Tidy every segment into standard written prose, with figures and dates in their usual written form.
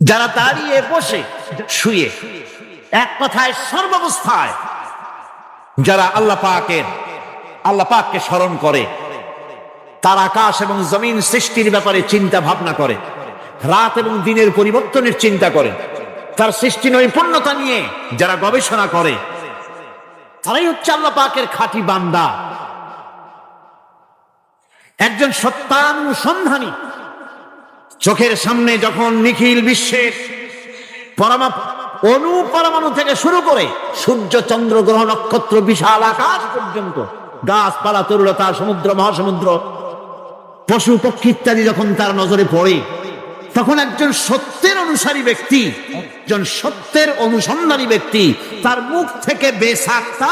যারা দাঁড়িয়ে বসে শুয়ে এক কথায় সর্বাবস্থায় যারা আল্লাহ পাককে স্মরণ করে, তার আকাশ এবং জমিন সৃষ্টির ব্যাপারে চিন্তা ভাবনা করে, রাত এবং দিনের পরিবর্তনের চিন্তা করে, তার সৃষ্টি নৈপুণ্যতা নিয়ে যারা গবেষণা করে, তারাই হচ্ছে আল্লাহ পাকের খাঁটি বান্দা। একজন সত্যানুসন্ধানী চোখের সামনে যখন নিখিল বিশ্বের পরমাণু থেকে শুরু করে সূর্য, চন্দ্র, গ্রহ, নক্ষত্র, বিশাল আকাশ পর্যন্ত, গাছপালা, তরুলতা, সমুদ্র, মহাসমুদ্র, পশু পক্ষী ইত্যাদি যখন তার নজরে পড়ে, তখন একজন সত্যের অনুসারী ব্যক্তি, একজন সত্যের অনুসন্ধানী ব্যক্তি, তার মুখ থেকে বেসাক্তা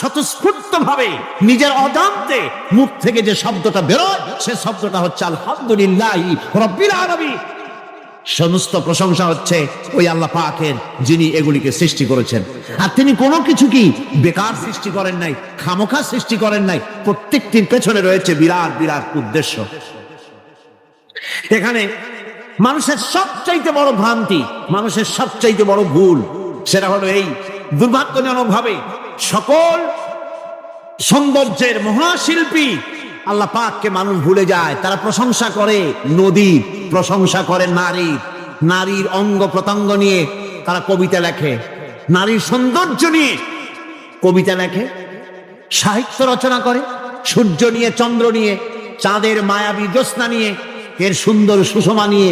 স্বতঃস্ফূর্ত ভাবে নিজের অজান্তে মুখ থেকে যে শব্দটা বেরোয়, সে শব্দটা হচ্ছে আলহামদুলিল্লাহি রাব্বিল আলামিন। সমস্ত প্রশংসা হচ্ছে ওই আল্লাহ পাকের, যিনি এগুলিকে সৃষ্টি করেছেন। আর তিনি কোনো কিছু কি বেকার সৃষ্টি করেন নাই, খামোখা সৃষ্টি করেন নাই। প্রত্যেকটির পেছনে রয়েছে বিরাট বিরাট উদ্দেশ্য। এখানে মানুষের সবচাইতে বড় ভ্রান্তি, মানুষের সবচাইতে বড় ভুল, সেটা হলো এই, দুর্ভাগ্যজনক ভাবে সকল সৌন্দর্যের মহাশিল্পী আল্লাহ পাককে মানুষ ভুলে যায়। তারা প্রশংসা করে নদীর, প্রশংসা করে নারীর অঙ্গ প্রত্যঙ্গ নিয়ে তারা কবিতা লেখে, নারীর সৌন্দর্য নিয়ে কবিতা লেখে, সাহিত্য রচনা করে, সূর্য নিয়ে, চন্দ্র নিয়ে, চাঁদের মায়াবী জ্যোৎস্না নিয়ে, এর সুন্দর সুষমা নিয়ে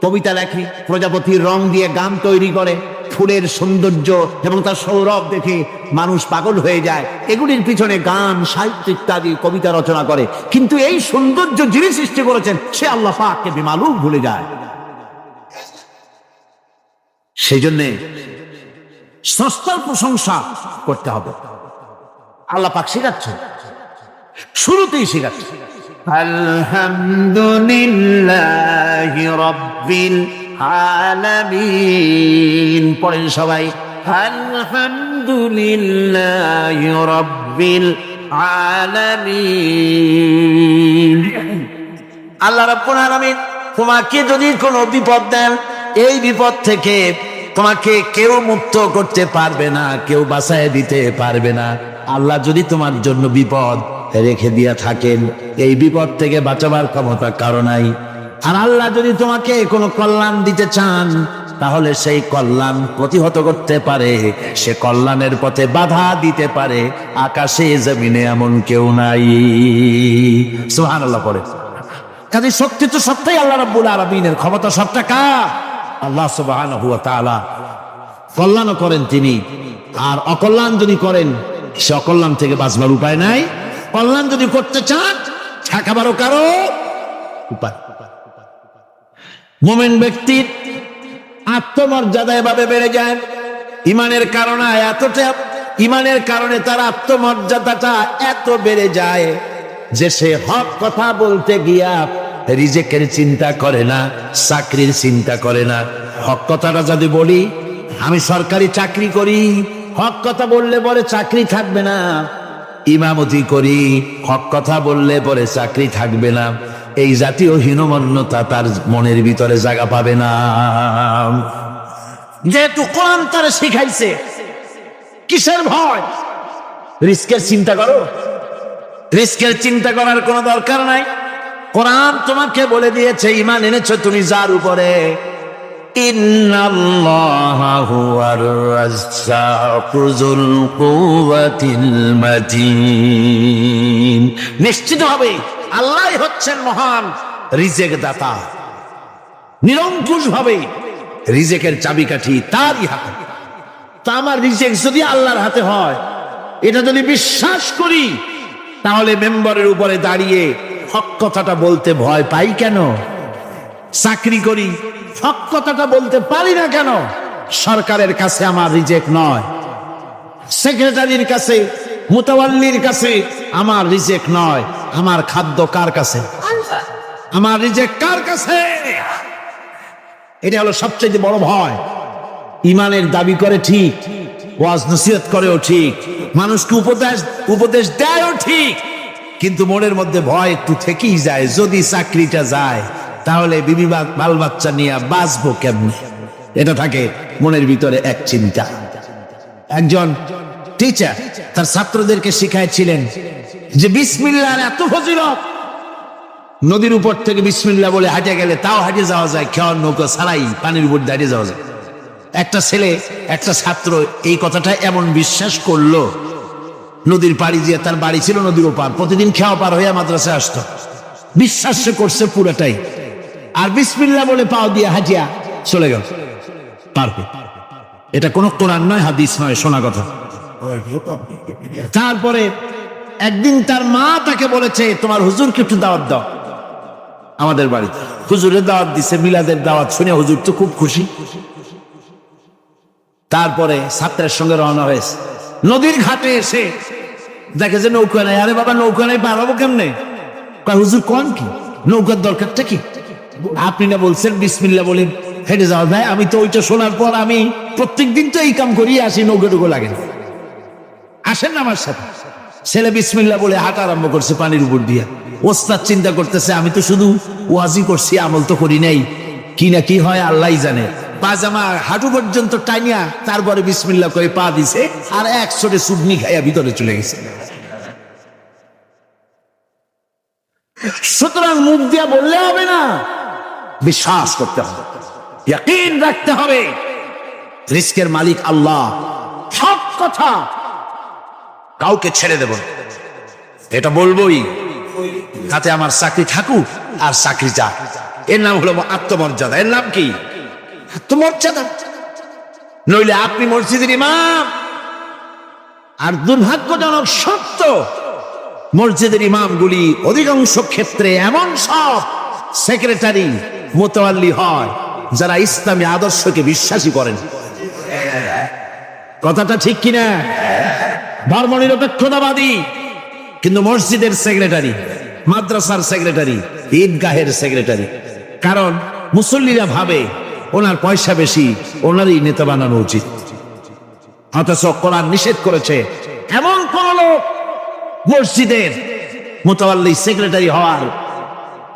কবিতা লেখে, প্রজাপতির রং দিয়ে গান তৈরি করে, ফুলের সৌন্দর্য এবং তার সৌরভ দেখে মানুষ পাগল হয়ে যায়। এগুলির পিছনে গান, সাহিত্য ইত্যাদি কবিতা রচনা করে। কিন্তু এই সৌন্দর্য যিনি সৃষ্টি করেছেন, সে আল্লাহ পাককে বেমালুম ভুলে যায়। সেই জন্যে স্রষ্টার প্রশংসা করতে হবে। আল্লাহ পাক শেখাচ্ছেন, শুরুতেই শেখাচ্ছেন আলহামদুলিল্লাহি রাব্বিল আলামিন। পড়েন সবাই, আলহামদুলিল্লাহি রাব্বিল আলামিন। আল্লাহ রাব্বুল আলামিন তোমাকে যদি কোনো বিপদ দেন, এই বিপদ থেকে তোমাকে কেউ মুক্ত করতে পারবে না, কেউ বাঁচায় দিতে পারবে না। আল্লাহ যদি তোমার জন্য বিপদ রেখে দিয়া থাকেন, এই বিপদ থেকে বাঁচাবার ক্ষমতা কারো নাই। আর আল্লাহ যদি তোমাকে কোনো কল্যাণ দিতে চান, তাহলে সেই কল্যাণ প্রতিহত করতে পারে, সে কল্যাণের পথে বাধা দিতে পারে। আকাশে জমিনে এমন কেউ নাই। সুবহানাল্লাহ পড়ে। কাজে শক্তি তো সবটাই আল্লাহ রাব্বুল আলামিনের, ক্ষমতা সবটা কার? আল্লাহ সুবহানাহু ওয়া তাআলা। কল্যাণও করেন তিনি, আর অকল্যাণ যদি করেন, সে অকল্যাণ থেকে বাঁচবার উপায় নাই। কল্যাণ যদি করতে চান, ঠেকাবারও কারো উপায়। মুমিন ব্যক্তির আত্মমর্যাদা এভাবে বেড়ে যায় ইমানের কারণে। ইমানের কারণে তার আত্মমর্যাদাটা এত বেড়ে যায় যে সে হক কথা বলতে গিয়া রিজেকের চিন্তা করে না, চাকরির চিন্তা করে না। হক কথাটা যদি বলি, আমি সরকারি চাকরি করি, হক কথা বললে পরে চাকরি থাকবে না। ইমামতি করি, হক কথা বললে পরে চাকরি থাকবে না। এই জাতীয় হীনমন্যতা তার মনের ভিতরে জায়গা পাবে না। যেহেতু কোরআন তারা শিখাইছে, কিসের ভয়? রিস্কের চিন্তা করো, রিস্কের চিন্তা করার কোনো দরকার নাই। কোরআন তোমাকে বলে দিয়েছে, ঈমান এনেছো তুমি যার উপরে, ইন্নাল্লাহা হুয়ার রাজ্জাকু যুল কুওয়াতিল মাতিন। নিশ্চিতভাবে আল্লাহ হচ্ছেন মহান রিজেক দাতা। নিরঙ্কুশ ভাবে রিজেকের চাবিকাঠি তারই হাতে। তা আমার রিজেক যদি আল্লাহর হাতে হয়, এটা যদি বিশ্বাস করি, তাহলে মেম্বারের উপরে দাঁড়িয়ে হক কথাটা বলতে ভয় পাই কেন? চাকরি করি, হক কথাটা বলতে পারি না কেন? সরকারের কাছে আমার রিজেক নয়, সেক্রেটারির কাছে, মুতাওয়াল্লির কাছে আমার রিজেক নয়। আমার খাদ্য কার কাছে? আমার রিজেক কার কাছে? এটা হলো সবচেয়ে বড় ভয়। ইমানের দাবি করে ঠিক, ওয়াজ নসিহত করেও ঠিক, মানুষকে উপদেশ দেয়ও ঠিক, কিন্তু মনের মধ্যে ভয় একটু থেকেই যায়। যদি চাকরিটা যায়, তাহলে বিবি বাল বাচ্চা নিয়ে বাঁচবো কেমনে, এটা থাকে মনের ভিতরে এক চিন্তা। একজন টিচার তার ছাত্রদেরকে শিখাইছিলেন যে বিসমিল্লাহর এত ফজিলত, নদীর উপর থেকে বিসমিল্লাহ বলে হাঁটে গেলে তাও হাঁটে যাওয়া যায়, খেওয়ার নৌকা ছাড়াই পানির উপর দাঁড়িয়ে যাওয়া যায়। একটা ছেলে, একটা ছাত্র এই কথাটা এমন বিশ্বাস করলো, নদীর পাড়ি দিয়ে, তার বাড়ি ছিল নদীর ওপার, প্রতিদিন খেওয়া পার হইয়া মাদ্রাসায় আসতো, বিশ্বাস সে করছে পুরাটাই, আর বিসমিল্লাহ বলে পাও দিয়ে হাঁটিয়া চলে গেল পারবে। এটা কোনো কোরআন নয়, হাদিস নয়, শোনা কথা। তারপরে একদিন তার মা তাকে বলেছে তোমার হুজুরকে একটু দাওয়াত দাও আমাদের বাড়িতে। হুজুরের দাওয়াত দিছে, মিলাদের দাওয়াত শুনে হুজুর তো খুব খুশি। তারপরে ছাত্রের সঙ্গে রওনা হয়েছে, নদীর ঘাটে এসে দেখে যে নৌকা নাই। আরে বাবা নৌকা নাই, পার হবো কেমনে? হুজুর কোন কি নৌকার দরকারটা কি? আপনি না বলছেন বিসমিল্লাহ বলে হেঁটে যাওয়া যায়। আমি তো ওইটা শোনার পর আমি প্রত্যেক দিন তো এই কাম করিয়ে আসি, নৌকা টুকু লাগে না, আসেন না আমার সাথে। ছেলে বিসমিল্লাহ বলে হাঁটা আরম্ভ করছে পানির উপর দিয়া। ওস্তাদ চিন্তা করতেছে আমি তো শুধু ওয়াজি করছি, আমল তো করি নাই, কি না কি হয় আল্লাহই জানে। পাজামা হাঁটু পর্যন্ত টাইনিয়া তারপরে বিসমিল্লাহ করে পা দিছে, আর এক ছোটে সুবনি খাইয়া ভিতরে চলে গেছে। সুতরাং মুখ দিয়া বললে হবে না, বিশ্বাস করতে হবে, ইয়াকিন রাখতে হবে রিস্কের মালিক আল্লাহ। সব কথা কাউকে ছেড়ে দেব না, এটা বলবোই, তাতে আমার চাকরি থাকুক আর চাকরি যাক। এর নাম হলো আত্মমর্যাদা। এর নাম কি? আত্মমর্যাদা। নইলে আপনি মসজিদের ইমাম, আর দুর্ভাগ্যজনক সত্য মসজিদের ইমামগুলি অধিকাংশ ক্ষেত্রে এমন সব সেক্রেটারি মোতাওয়াল্লি হয় যারা ইসলামী আদর্শকে বিশ্বাসী করেন। কথাটা ঠিক কিনা? ধর্মনিরপেক্ষতাবাদী, কিন্তু মসজিদের সেক্রেটারি, মাদ্রাসার সেক্রেটারি, ঈদগাহের সেক্রেটারি। কারণ মুসল্লিরা ভাবে ওনার পয়সা বেশি, ওনারই নেতা বানানো উচিত। অথচ কোরআন নিষেধ করেছে এমন কোন লোক মসজিদের মুতাওয়াল্লি সেক্রেটারি হওয়ার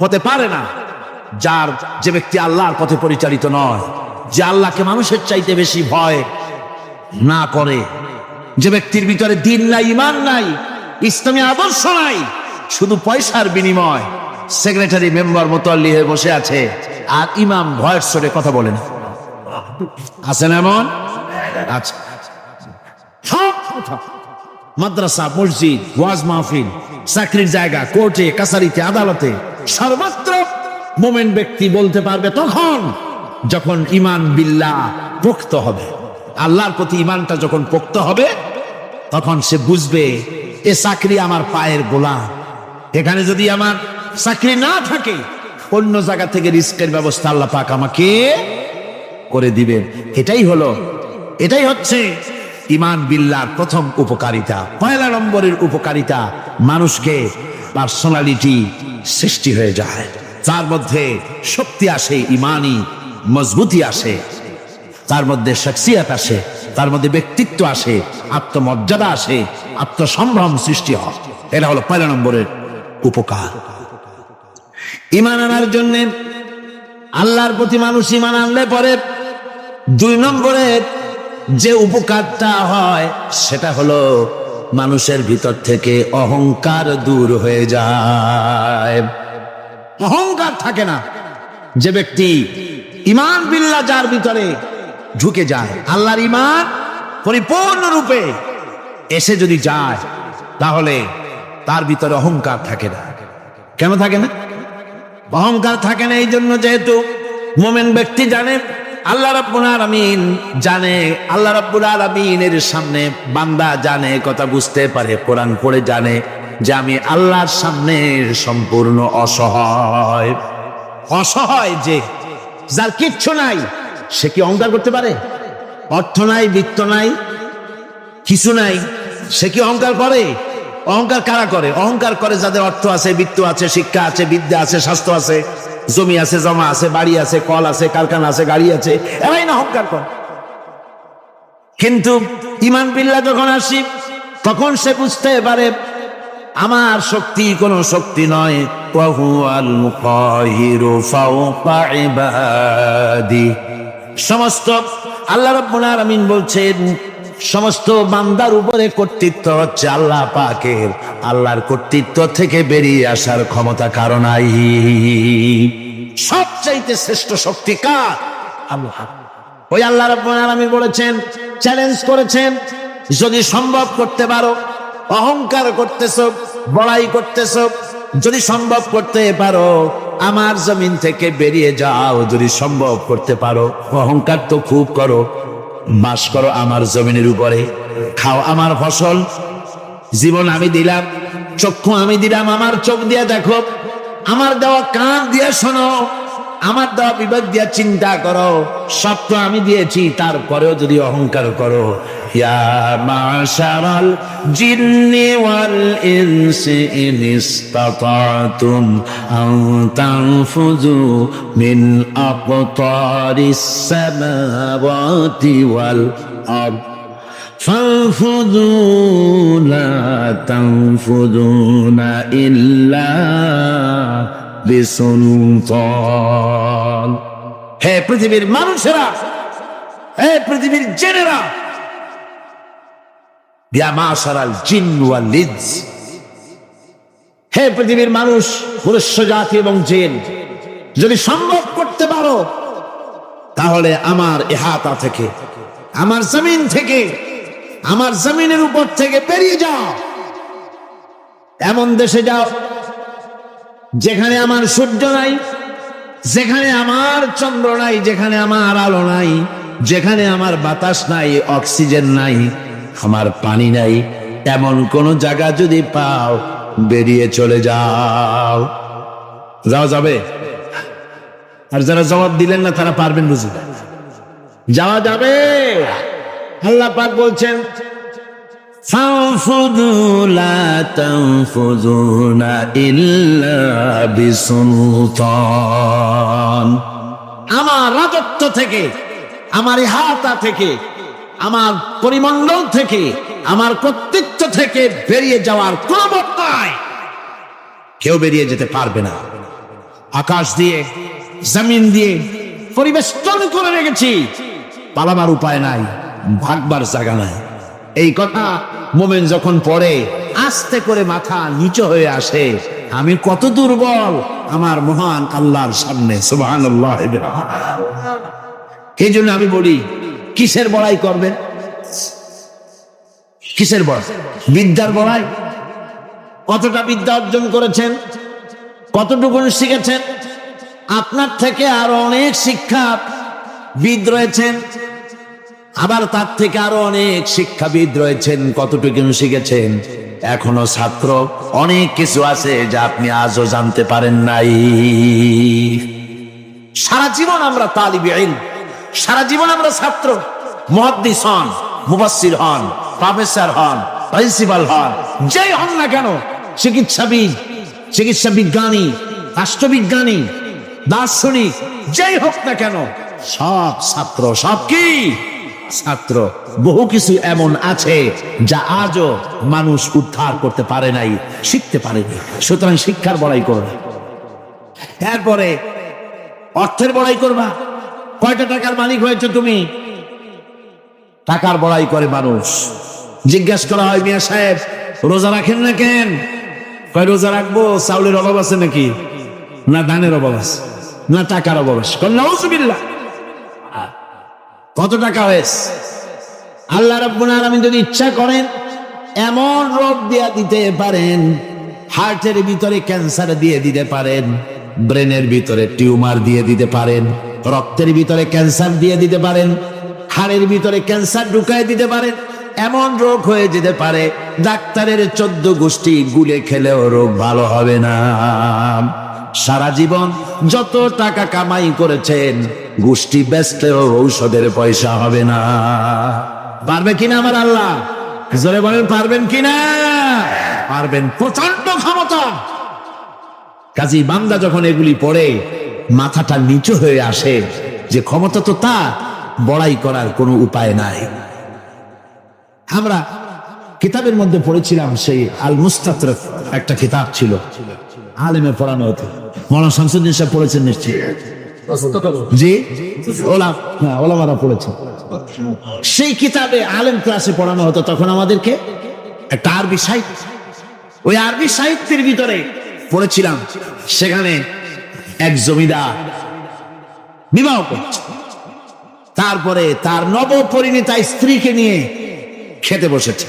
হতে পারে না যে ব্যক্তি আল্লাহর পথে পরিচালিত নয়, যে আল্লাহকে মানুষের চাইতে বেশি ভয় না করে, যে ব্যক্তির ভিতরে দ্বীন নাই, ঈমান নাই, ইসলামী আদর্শ নাই, শুধু পয়সার বিনিময় সেক্রেটারি মেম্বার মুতাওয়াল্লি হয়ে বসে আছে, আর ইমাম ভয়ের স্বরে কথা বলেন। আছেন এমন? আচ্ছা, সব কথা মাদ্রাসা, মসজিদ, ওয়াজ মাহফিল, চাকরির জায়গা, কোর্টে কাছারিতে, আদালতে, সর্বত্র মোমেন ব্যক্তি বলতে পারবে তখন যখন ঈমান বিল্লাহ পোক্ত হবে। আল্লাহর প্রতি ঈমানটা যখন পোক্ত হবে তখন সে বুঝবে এ চাকরি আমার পায়ের গোলাম। এখানে যদি আমার চাকরি না থাকে, অন্য জায়গা থেকে রিস্কের ব্যবস্থা আল্লাহ পাক আমাকে করে দিবেন। এটাই হচ্ছে ঈমান বিল্লাহর প্রথম উপকারিতা। পয়লা নম্বরের উপকারিতা, মানুষকে পার্সোনালিটি সৃষ্টি হয়ে যায়, তার মধ্যে শক্তি আসে, ঈমানি মজবুতি আসে, তার মধ্যে শখসিয়ত আসে, তার মধ্যে ব্যক্তিত্ব আসে, আত্মমর্যাদা আসে, আত্মসম্ভ্রম সৃষ্টি হয়। এটা হলো পয়লা নম্বরের উপকার। ঈমান আনার জন্য আল্লাহর প্রতি মানুষ ঈমান আনলে পরে 2 নম্বরে যে উপকারটা হয় সেটা হলো মানুষের ভিতর থেকে অহংকার দূর হয়ে যায়। অহংকার থাকে না। যে ব্যক্তি ঈমান বিল্লাহ যার ভিতরে ঢুকে যায়, আল্লাহর ঈমান পরিপূর্ণরূপে এসে যদি যায়, তাহলে তার ভিতরে অহংকার থাকে না। কেন থাকে না? অহংকার থাকে না এই জন্য, যেহেতু মুমিন ব্যক্তি জানে আল্লাহ রাব্বুল আলামিন জানে, আল্লাহ রাব্বুল আলামিনের সামনে বান্দা জানে, কথা বুঝতে পারে, কোরআন পড়ে জানে যে আমি আল্লাহর সামনে সম্পূর্ণ অসহায়। অসহায় যে যার কিচ্ছু নাই, সে কি অহংকার করতে পারে? অর্থ নাই, বৃত্ত নাই, কিছু নাই, সে কি অহংকার করে? অহংকার কারা করে? অহংকার করে যাদের অর্থ আছে, বৃত্ত আছে, শিক্ষা আছে, বিদ্যা আছে, স্বাস্থ্য আছে, জমি আছে, জমা আছে, বাড়ি আছে, কল আছে, কারখানা আছে, গাড়ি আছে, এরাই না অহংকার করে। কিন্তু ঈমান বিল্লাহ যখন আসি, তখন সে বুঝতে পারে আমার শক্তি কোনো শক্তি নয়। ওয়া হুয়াল কাহিরু ফাওকা ইবাদি। সমস্ত আল্লাহ রাব্বুল আলামিন বলছেন সমস্ত বান্দার উপরে কর্তৃত্ব হচ্ছে আল্লাহ পাকের। আল্লাহর কর্তৃত্ব থেকে বেরিয়ে আসার ক্ষমতা কারো নাই। সবচাইতে শ্রেষ্ঠ শক্তি কার? আল্লাহ। ওই আল্লাহ রাব্বুল আলামিন বলেছেন, চ্যালেঞ্জ করেছেন, যদি সম্ভব করতে পারো, অহংকার করতেছো, বড়াই করতেছো, যদি সম্ভব করতে পারো আমার জমিন থেকে বেরিয়ে যাও। যদি সম্ভব করতে পারো, অহংকার তো খুব করো, বাস করো আমার জমিনের উপরে, খাও আমার ফসল, জীবন আমি দিলাম, চক্ষু আমি দিলাম, আমার চোখ দিয়ে দেখো, আমার দেওয়া কান দিয়ে শোনো, আমার দেওয়া বিবেক দিয়ে চিন্তা করো, সব তো আমি দিয়েছি, তারপরেও যদি অহংকার করো। ইয়া মাশারাল জিন্নি ওয়াল ইনসি ইন ইসতাতাতুম আন তানফুযু মিন আকতারিস সামাওয়াতি ওয়াল আরদ فانفذوا لا تنفذون إلا بسلطان। হে পৃথিবীর মানুষেরা, হে পৃথিবীর জেনেরা, ইয়া মাশারাল জিন ওয়াল ইনস, হে পৃথিবীর মানুষ, মনুষ্য জাতি এবং জিন, যদি সম্ভব করতে পারো তাহলে আমার ইহাতা থেকে, আমার জমিন থেকে, আমার জমিনের উপর থেকে বেরিয়ে যাও। এমন দেশে যাও যেখানে আমার সূর্য নাই, যেখানে আমার চন্দ্র নাই, যেখানে আমার আলো নাই, যেখানে আমার বাতাস নাই, অক্সিজেন নাই, আমার পানি নাই, এমন কোন জায়গা যদি পাও বেরিয়ে চলে যাও। যাওয়া যাবে? আর যারা জবাব দিলেন না তারা পারবেন বুঝি? যাওয়া যাবে। আল্লাহ পাক বলছেন ফানফুযু লা তানফুযুনা ইল্লা বিসুলতান। আমার রাজত্ব থেকে, আমার ইহাতা থেকে, আমার পরিমণ্ডল থেকে, আমার কর্তৃত্ব থেকে বেরিয়ে যাওয়ার কোনো পথ নাই। কেউ বেরিয়ে যেতে পারবে না। আকাশ দিয়ে, জমিন দিয়ে পরিবেষ্টন করে রেখেছি, পালাবার উপায় নাই, ভাগবার জায়গা নাই। এই কথা মোমেন যখন পড়ে আস্তে করে মাথা নিচু হয়ে আসে, আমি কত দুর্বল আমার মহান আল্লাহর সামনে। সুবহানাল্লাহ। এই জন্য আমি বলি, কিসের বড়াই করবেন? কিসের বড়াই? বিদ্যার বড়াই। কতটা বিদ্যা অর্জন করেছেন, কতটুকু শিখেছেন? আপনার থেকে আরো অনেক শিক্ষাবিদ রয়েছেন, আবার তার থেকে আরো অনেক শিক্ষাবিদ রয়েছেন, কতটুকু শিখেছেন? এখনো ছাত্র, অনেক কিছু আছে যা আপনি আজও জানতে পারেন নাই। সারা জীবন আমরা তালিবে ইলম, সারা জীবন আমরা ছাত্র। মুহাদ্দিস হন, মুফাসসির হন, প্রফেসর হন, প্রিন্সিপাল হন, যেই হন না কেন, চিকিৎসাবিদ, চিকিৎসা বিজ্ঞানী, রাষ্ট্রবিজ্ঞানী, দার্শনিক, যেই হোক না কেন, সব ছাত্র। সব কি? ছাত্র। বহু কিছু এমন আছে যা আজও মানুষ উদ্ধার করতে পারে নাই, শিখতে পারেনি। সুতরাং শিক্ষার বড়াই করবে। এরপরে অর্থের বড়াই করবা। কয়টা টাকার মালিক হয়েছে তুমি? টাকার বড়াই করে মানুষ। জিজ্ঞাসা করা হয়, মিয়া সাহেব রোজা রাখেন না কেন? কয় রোজা রাখবো, চাউলের অভাব আছে নাকি? না ধানের অভাব আছে, না টাকার অভাব আছে। নাউজুবিল্লাহ। কত টাকা হয়েছে? আল্লাহ রাব্বুল আলামিন যদি ইচ্ছা করেন এমন রোগ দিয়ে দিতে পারেন, হার্টের ভিতরে ক্যান্সার দিয়ে দিতে পারেন, ব্রেনের ভিতরে টিউমার দিয়ে দিতে পারেন, রক্তের ভিতরে ক্যান্সার দিয়ে দিতে পারেন, হাড়ের ভিতরে ক্যান্সার ঢুকায় দিতে পারেন। এমন রোগ হয়ে যেতে পারে ডাক্তারের 14 গোষ্ঠী গুলে খেলেও রোগ ভালো হবে না। সারা জীবন যত টাকা কামাই করেছেন, গোষ্ঠী বেচলেও ঔষধের পয়সা হবে না। পারবে কিনা আমার আল্লাহ? জোরে বলেন, পারবেন কিনা? পারবেন। প্রচন্ড ক্ষমতা। কাজী বান্দা যখন এগুলি পড়ে মাথাটা নিচু হয়ে আসে যে ক্ষমতা তো তার, বড়াই করার কোনো উপায় নাই। আমরা কিতাবের মধ্যে পড়েছিলাম সেই আল মুস্তাতরফ একটা কিতাব ছিল, আলেমে পড়ানো হতো। মৌলানা শামসুদ্দিন সাহেব পড়েছেন নিশ্চয়ই? জি, ওলামারা পড়েছেন। সেই কিতাবে আলেম ক্লাসে পড়ানো হতো তখন আমাদেরকে একটা আরবি সাহিত্য। ওই আরবি সাহিত্যের ভিতরে পড়েছিলাম, সেখানে এক জমিদার বিবাহ করছে, তারপরে তার নবপরিণীতা স্ত্রীকে নিয়ে খেতে বসেছে।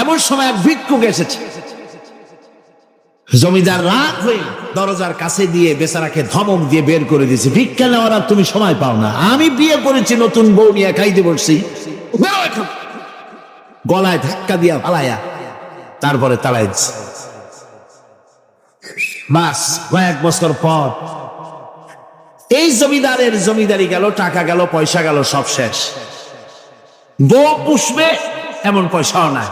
এমন সময় এক ভিক্ষুক এসেছে। জমিদার রাগ হয়ে দরজার কাছে দিয়ে বেচারাকে ধমক দিয়ে বের করে দিয়েছে, ভিক্ষা নেওয়ার আর তুমি সময় পাও না, আমি বিয়ে করেছি, নতুন বউ নিয়ে খাইতে বসছি, গলায় ধাক্কা দিয়া ফালাইয়া তারপরে তাড়াই দিচ্ছে। বাস কয়েক বছর পর এই জমিদারের জমিদারি গেল, টাকা গেল, পয়সা গেল, সব শেষ। বউ পুষবে এমন পয়সাও নাই,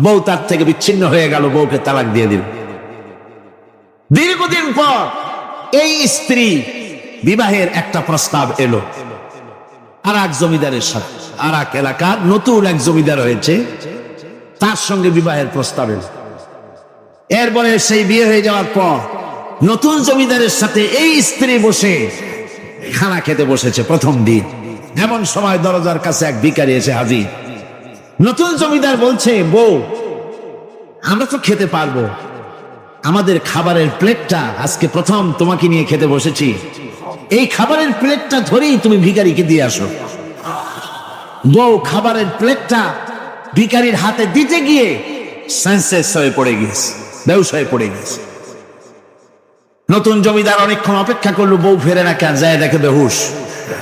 বউ তার থেকে বিচ্ছিন্ন হয়ে গেল, বউকে তালাক দিয়ে দিল। দীর্ঘদিন পর এই স্ত্রী বিবাহের একটা প্রস্তাব এলো আর এক জমিদারের সাথে, আর এক এলাকার নতুন এক জমিদার হয়েছে, তার সঙ্গে বিবাহের প্রস্তাব এলো। এরপরে সেই বিয়ে হয়ে যাওয়ার পর নতুন জমিদারের সাথে এই স্ত্রী বসে খানা খেতে বসেছে প্রথম দিন। এমন সময় দরজার কাছে এক ভিখারি এসে হাজির। নতুন জমিদার বলছে, বউ আমরা তো খেতে পারবো, আমাদের খাবারের প্লেটটা আজকে প্রথম তোমাকে নিয়ে খেতে বসেছি, এই খাবারের প্লেটটা ধরেই তুমি ভিখারিকে দিয়ে আসো। বউ খাবারের প্লেটটা ভিখারির হাতে দিতে গিয়ে সেন্সলেস হয়ে পড়ে গেছে, বেহুশ হয়ে পড়ে গেছে। নতুন জমিদার অনেকক্ষণ অপেক্ষা করলো, বউ ফেরে না কেন, যায় দেখে বেহুশ।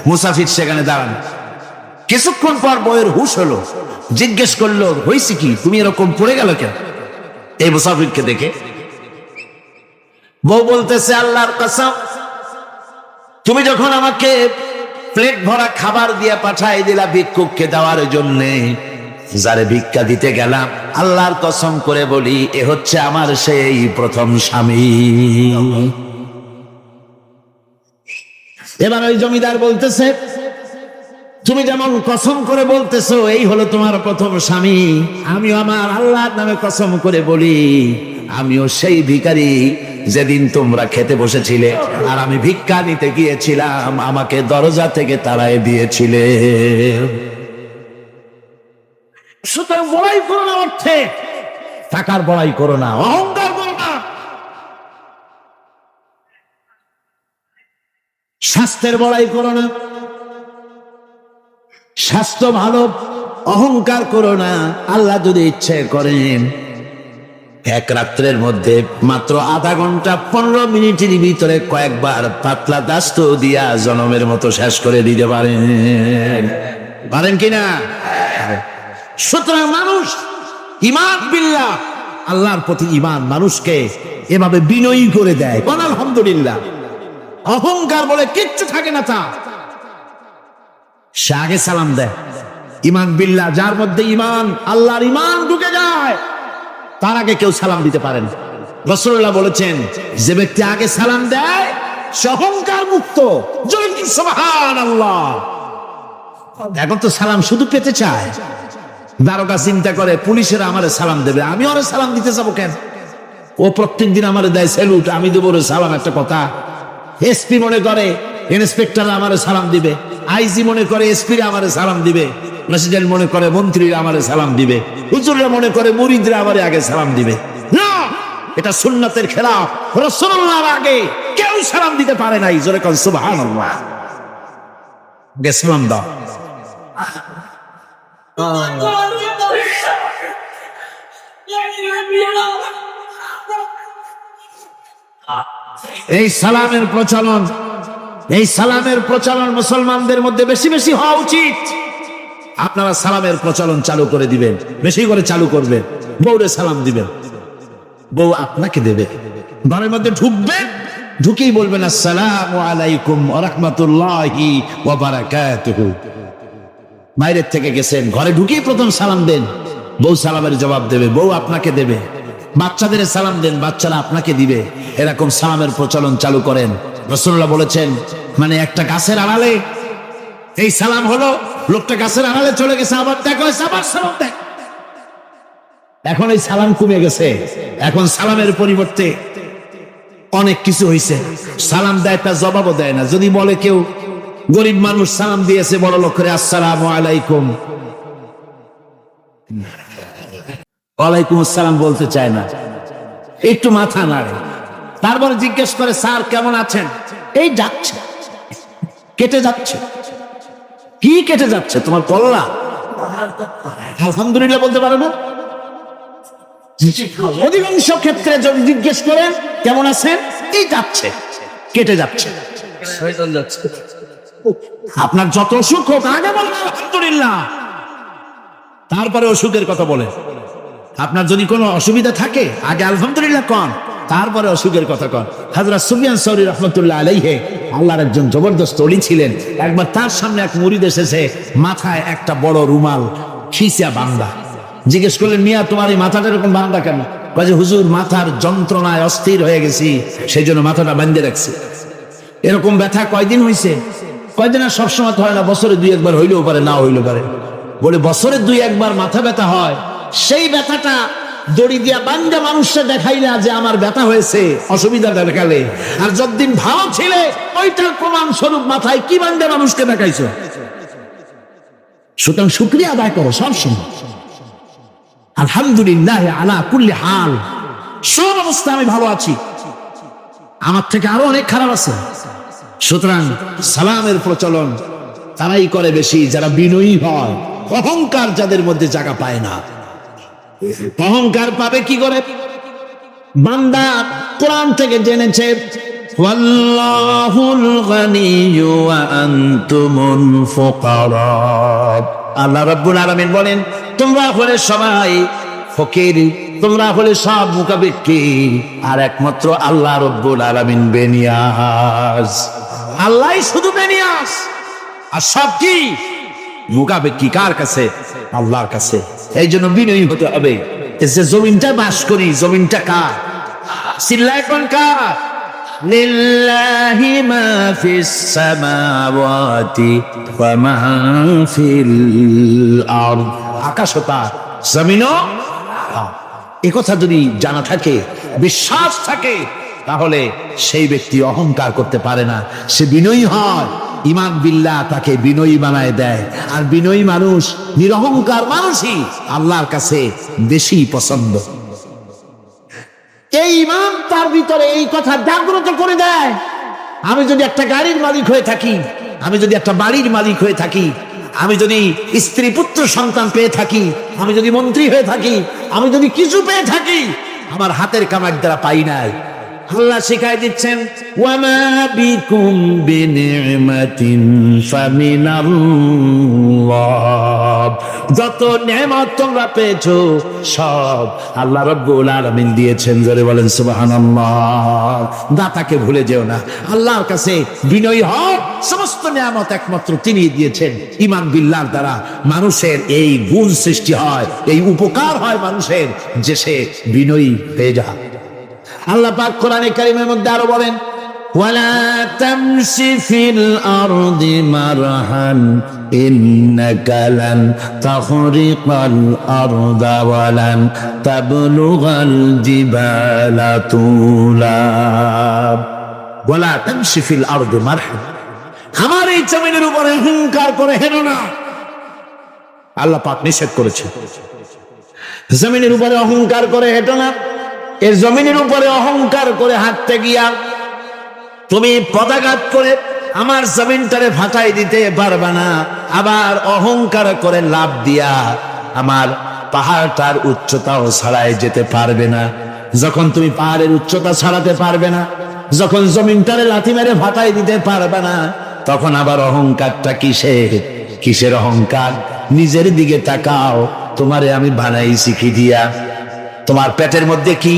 মুসাফির সেখানে দাঁড়ানো। কিছুক্ষণ পর বউয়ের হুশ হলো, জিজ্ঞেস করলো, হয়েছে কি, তুমি এরকম পড়ে গেল কেন? এই মুসাফিরকে দেখে বউ বলতেছে, আল্লাহর কসম, তুমি যখন আমাকে প্লেট ভরা খাবার দিয়ে পাঠাই দিলা ভিক্ষুককে দেওয়ার জন্যে, যারে ভিক্ষা দিতে গেলাম, আল্লাহর কসম করে বলি, এ হচ্ছে আমার সেই প্রথম স্বামী। এবার ওই জমিদার বলতেছে, তুমি যেমন কসম করে বলতেছো এই হলো তোমার প্রথম স্বামী, আমিও আমার আল্লাহর নামে কসম করে বলি, আমিও সেই ভিখারি যেদিন তোমরা খেতে বসেছিলে আর আমি ভিক্ষা নিতে গিয়েছিলাম, আমাকে দরজা থেকে তাড়ায় দিয়েছিলে। সুতরাং বড়াই করো না, অর্থে টাকার বড়াই করো না, অহংকার করো না, স্বাস্থ্যের বড়াই করো না, স্বাস্থ্য ভালো, অহংকার করো না। আল্লাহ যদি ইচ্ছে করেন এক রাত্রের মধ্যে মাত্র আধা ঘন্টা 15 মিনিটের ভিতরে কয়েকবার পাতলা দাস্ত দিয়া জনমের মতো শেষ করে দিতে পারেন কিনা? সুতরাং মানুষ ঈমান বিল্লাহ, আল্লাহর প্রতি ঈমান মানুষকে এভাবে বিনয়ী করে দেয়। আলহামদুলিল্লাহ, অহংকার বলে কিচ্ছু থাকে না। তা সে আগে সালাম দেয়। ঈমান বিল্লাহ, যার মধ্যে ঈমান, আল্লাহর ঈমান ঢুকে যায়, তার আগে কেউ সালাম দিতে পারেন। রাসূলুল্লাহ বলেছেন, যে ব্যক্তি আগে সালাম দেয় সে অহংকার মুক্ত। সুবহানাল্লাহ। এখন তো সালাম শুধু পেতে চায়। দারোগা চিন্তা করে, পুলিশেরা আমারে সালাম দেবে, আমি ওরে সালাম দিতে যাবো কেন? ও প্রত্যেক দিন আমারে দেয় স্যালুট, আমি দেবো ওরে সালাম, একটা কথা। এসপি মনে করে ইন্সপেক্টর আমারে সালাম দিবে, আইজি মনে করে এসপি আমারে সালাম দিবে, প্রেসিডেন্ট মনে করে মন্ত্রীরা আমারে সালাম দিবে, হুজুররা মনে করে মুরিদরা আমারে আগে সালাম দিবে। না, এটা সুন্নাতের খেলাফ। রাসূলুল্লাহর আগে কেউ সালাম দিতে পারে নাই। জোরে কোন সুবহানাল্লাহ। আগে সালাম দাও। এই সালামের প্রচলন মুসলমানদের মধ্যে বেশি বেশি হওয়া উচিত। আপনারা সালামের প্রচলন চালু করে দিবেন, বেশি করে চালু করবেন। বউরে সালাম দিবেন, বউ আপনাকে দেবে। ঘরের মধ্যে ঢুকবেন, ঢুকেই বলবেন আসসালামু আলাইকুম ওয়া রাহমাতুল্লাহি ওয়া বারাকাতুহু। বাইরের থেকে গেছেন, ঘরে ঢুকেই প্রথম সালাম দেন, বউ সালামের জবাব দেবে, বউ আপনাকে দেবে। বাচ্চাদের সালাম দেন, বাচ্চারা আপনাকে দিবে। এরকম সালামের প্রচলন চালু করেন। রাসূলুল্লাহ বলেছেন, মানে একটা গাছের আড়ালে এই সালাম হলো, লোকটা গাছের আড়ালে চলে গেছে, আবার দেখা হয়েছে, আবার সালাম দেয়। এখন এই সালাম কমে গেছে, এখন সালামের পরিবর্তে অনেক কিছু হয়েছে। সালাম দেয় তার জবাবও দেয় না। যদি বলে কেউ গরিব মানুষ সালাম দিয়েছে বড় লোক করে, আসসালামু আলাইকুম, ওয়ালাইকুম আসসালাম বলতে চায় না, একটু মাথা নাড়ে। তারপরে জিজ্ঞেস করে, স্যার কেমন আছেন? এই যাচ্ছে, কেটে যাচ্ছে। কি কেটে যাচ্ছে? তোমার কল্লা? আলহামদুলিল্লাহ বলতে পারো না? অধিকাংশ ক্ষেত্রে যদি জিজ্ঞেস করেন কেমন আছেন, এই যাচ্ছে, কেটে যাচ্ছে। আপনার যত অসুখ হোক আগে বলেন আলহামদুলিল্লাহ, তারপরে অসুখের কথা বলে। আপনার যদি কোনো অসুবিধা থাকে আগে আলহামদুলিল্লাহ কন, তারপরে অসুখের কথা কন। হযরত সুফিয়ান সাউরি রাহমাতুল্লাহ আলাইহি আল্লাহর একজন জবরদস্ত ওলি ছিলেন। একবার তার সামনে এক মুরিদ এসেছে, মাথায় একটা বড় রুমাল খিসা বাঁধা। জিজ্ঞেস করলেন, মিয়া তোমার এই মাথাটা এরকম বাঁধা কেন? কয় যে হুজুর, মাথার যন্ত্রণায় অস্থির হয়ে গেছি, সেই জন্য মাথাটা বাঁধে রাখছি। এরকম ব্যথা কয়দিন হয়েছে? কয়দিন? আর সবসময় হয় না, বছরে 2-1 হইলেও পারে, না হইলেও পারে। বলে বছরে 2-1 ব্যথা ব্যথা হয়, সেই ব্যথাটা দড়ি দিয়া বান্ধা মানুষকে দেখাইলা যে আমার ব্যথা হয়েছে, অসুবিধা দেখালে। আর যতদিন ভালো ছিলে ওইটার প্রমাণ স্বরূপ মাথায় কি বান্ধা মানুষকে দেখাইছো। সুতরাং শুকরিয়া আদায় করো সবসময়, আলহামদুলিল্লাহ আলা কুল্লি হাল। সব অবস্থা আমি ভালো আছি, আমার থেকে আরো অনেক খারাপ আছে। সুতরাং সালামের প্রচলন তারাই করে বেশি যারা বিনয়ী হয়। অহংকার যাদের মধ্যে জায়গা পায় না। অহংকার পাবে কি করে? বান্দা কোরআন থেকে জেনেছে, ওয়াল্লাহুল গানিয়্যু ওয়া আনতুমুল ফুকারা। আল্লাহ রাব্বুল আলামিন বলেন, তোমরা হলে সবাই ফকির, তোমরা হলে সব মুখাপেক্ষী, আর একমাত্র আল্লাহ রাব্বুল আলামিন বেনিয়াজ। আল্লাহই শুধু বেনিয়াজ, আর সব কি মুখাপেক্ষী। কার কাছে? আল্লাহর কাছে। এই জন্য বিনয়ী হতে হবে। যে জমিনটা বাস করি, জমিনটা কার? চিল্লায় কোন কার? লিল্লাহি মা ফিস সামাওয়াতি ওয়া মা ফিল আরদ। আকাশও তার, জমিনও। এই কথা যদি জানা থাকে, বিশ্বাস থাকে, তাহলে সেই ব্যক্তি অহংকার করতে পারে না, সে বিনয়ী হয়। ইমান বিল্লাহ তাকে বিনয়ী বানায় দেয়। আর বিনয়ী মানুষ, নিরহংকার মানুষই আল্লাহর কাছে বেশি পছন্দ। এই ইমান তার ভিতরে এই কথা জাগ্রত করে দেয়। আমি যদি একটা গাড়ির মালিক হয়ে থাকি, আমি যদি একটা বাড়ির মালিক হয়ে থাকি, আমি যদি স্ত্রী পুত্র সন্তান পেয়ে থাকি, আমি যদি মন্ত্রী হয়ে থাকি, আমি যদি কিছু পেয়ে থাকি, আমার হাতের কামাই দ্বারা পাই নাই। আল্লাহ শিখাই দিচ্ছেন, ওয়ামা বিকুম বিনিমাতিন ফামিনাল্লাহ। যত নেয়ামত তোমরা পেয়েছো সব আল্লাহ রাব্বুল আলামিন দিয়েছেন। জোরে বলেন সুবহানাল্লাহ। দাতাকে ভুলে যেও না, আল্লাহর কাছে বিনয়ী হও। সমস্ত নেয়ামত একমাত্র তিনি দিয়েছেন। ঈমান বিল্লাহর দ্বারা মানুষের এই গুণ সৃষ্টি হয়, এই উপকার হয় মানুষের, যে সে বিনয়ী হয়ে যায়। আল্লাহ পাক কোরআনে কারীমের মধ্যে আরো বলেন, ওয়ালা তামশি ফিল আরদি মারহান ইন্নাকা লান তাখরিকাল আরদা ওয়া লান তাবলুগাল জিবালা তুলা। ওয়ালা তামশি ফিল আরদি মারহান। আমার এই জমিনের উপরে অহংকার করে হেনো না, আল্লাহ পাক নিষেধ করেছে। জমিনের উপরে অহংকার করে হেঁটো না। এই জমিনের উপরে অহংকার করে হাঁটতে গিয়া তুমি পদাঘাত করে আমার জমিনটারে ফাটাই দিতে পারবে না। আবার অহংকার করে লাভ দিয়া আমার পাহাড়টার উচ্চতাও ছাড়াই যেতে পারবে না। যখন তুমি পাহাড়ের উচ্চতা ছাড়াতে পারবে না, যখন জমিনটারে লাথি মেরে ফাটাই দিতে পারবে না, তখন আবার অহংকারটা কিসের? কিসের অহংকার? নিজের দিকে তাকাও, তোমারে আমি বানাই শিখি দিয়া। তোমার পেটের মধ্যে কি?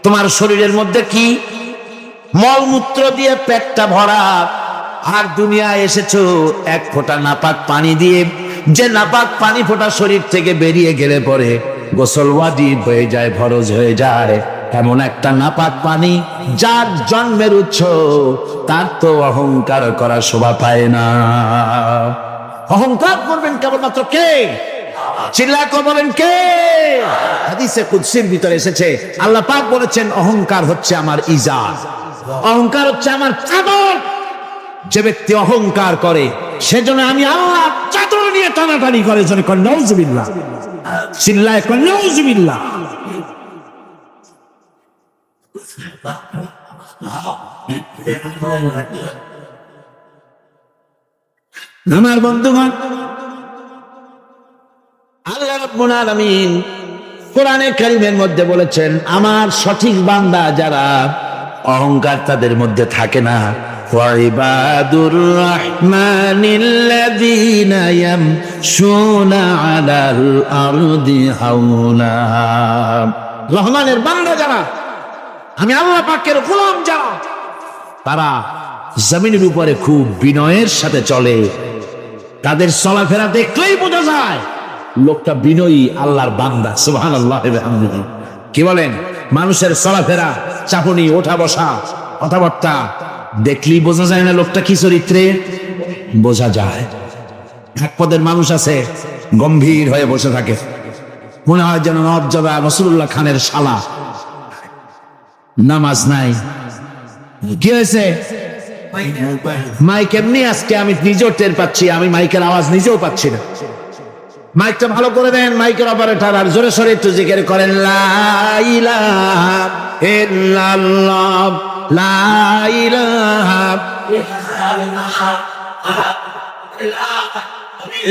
তোমার শরীরের মধ্যে কি? মলমূত্র দিয়ে পেটটা ভরা। আর দুনিয়ায় এসেছো এক ফোঁটা নাপাক পানি দিয়ে। যে নাপাক পানি ফোঁটা শরীর থেকে বেরিয়ে গেলে পরে গোসল ওয়াজিব হয়ে যায়, ফরজ হয়ে যায়। এমন একটা নাপাক পানি যার জন্মের উৎস, তার তো অহংকার করার শোভা পায় না। অহংকার করবেন কেবলমাত্র কে? চিল্লায় বলেন কে? হাদিসে কুদসির ভিতরে এসেছে, আল্লাহ পাক বলেছেন অহংকার হচ্ছে আমার ইজাজ, অহংকার হচ্ছে আমার চাদর। যে ব্যক্তি অহংকার করে সেজন্য আমি আল্লাহ চাদর নিয়ে টানাটানি করে, জন্য কর নাউজুবিল্লাহ, চিল্লায় কর নাউজুবিল্লাহ। আমার বন্ধুগণ, আল্লাহ রাব্বুল আলামিন কোরআনে কারীমের মধ্যে বলেছেন, আমার সঠিক বান্দা যারা অহংকার তাদের মধ্যে থাকে না, ওয়াইবাদুর রাহমানিল্লাযীনা ইয়ামশুনা আলাল আরদি হাওলা। রহমানের বান্দা যারা, আমি আল্লাহ পাকের গোলাম যারা, তারা জমিনের উপরে খুব বিনয়ের সাথে চলে। তাদের চলাফেরা দেখলেই বোঝা যায় লোকটা বিনয়ী, আল্লাহর বান্দা। সুবহানাল্লাহ। কি বলেন? মানুষের চলাফেরা, চাপনি, ওঠা বসা, কথাবার্তা দেখলেই বোঝা যায় না লোকটা কি চরিত্রে? বোঝা যায়। এক পদের মানুষ আছে গম্ভীর হয়ে বসে থাকে, মনে হয় যেন নবজাদা রাসূলুল্লাহ খানের শালা। নামাজ নাই। কি হয়েছে? মাইক এমনি আজকে আমি নিজেও টের পাচ্ছি, আমি মাইকের আওয়াজ নিজেও পাচ্ছি না। মাইকটা ভালো করে দেন মাইকের অপারেটর, আর জোরে সরে একটু জিকির করেন, লা ইলাহা ইল্লাল্লাহ, লা ইলাহা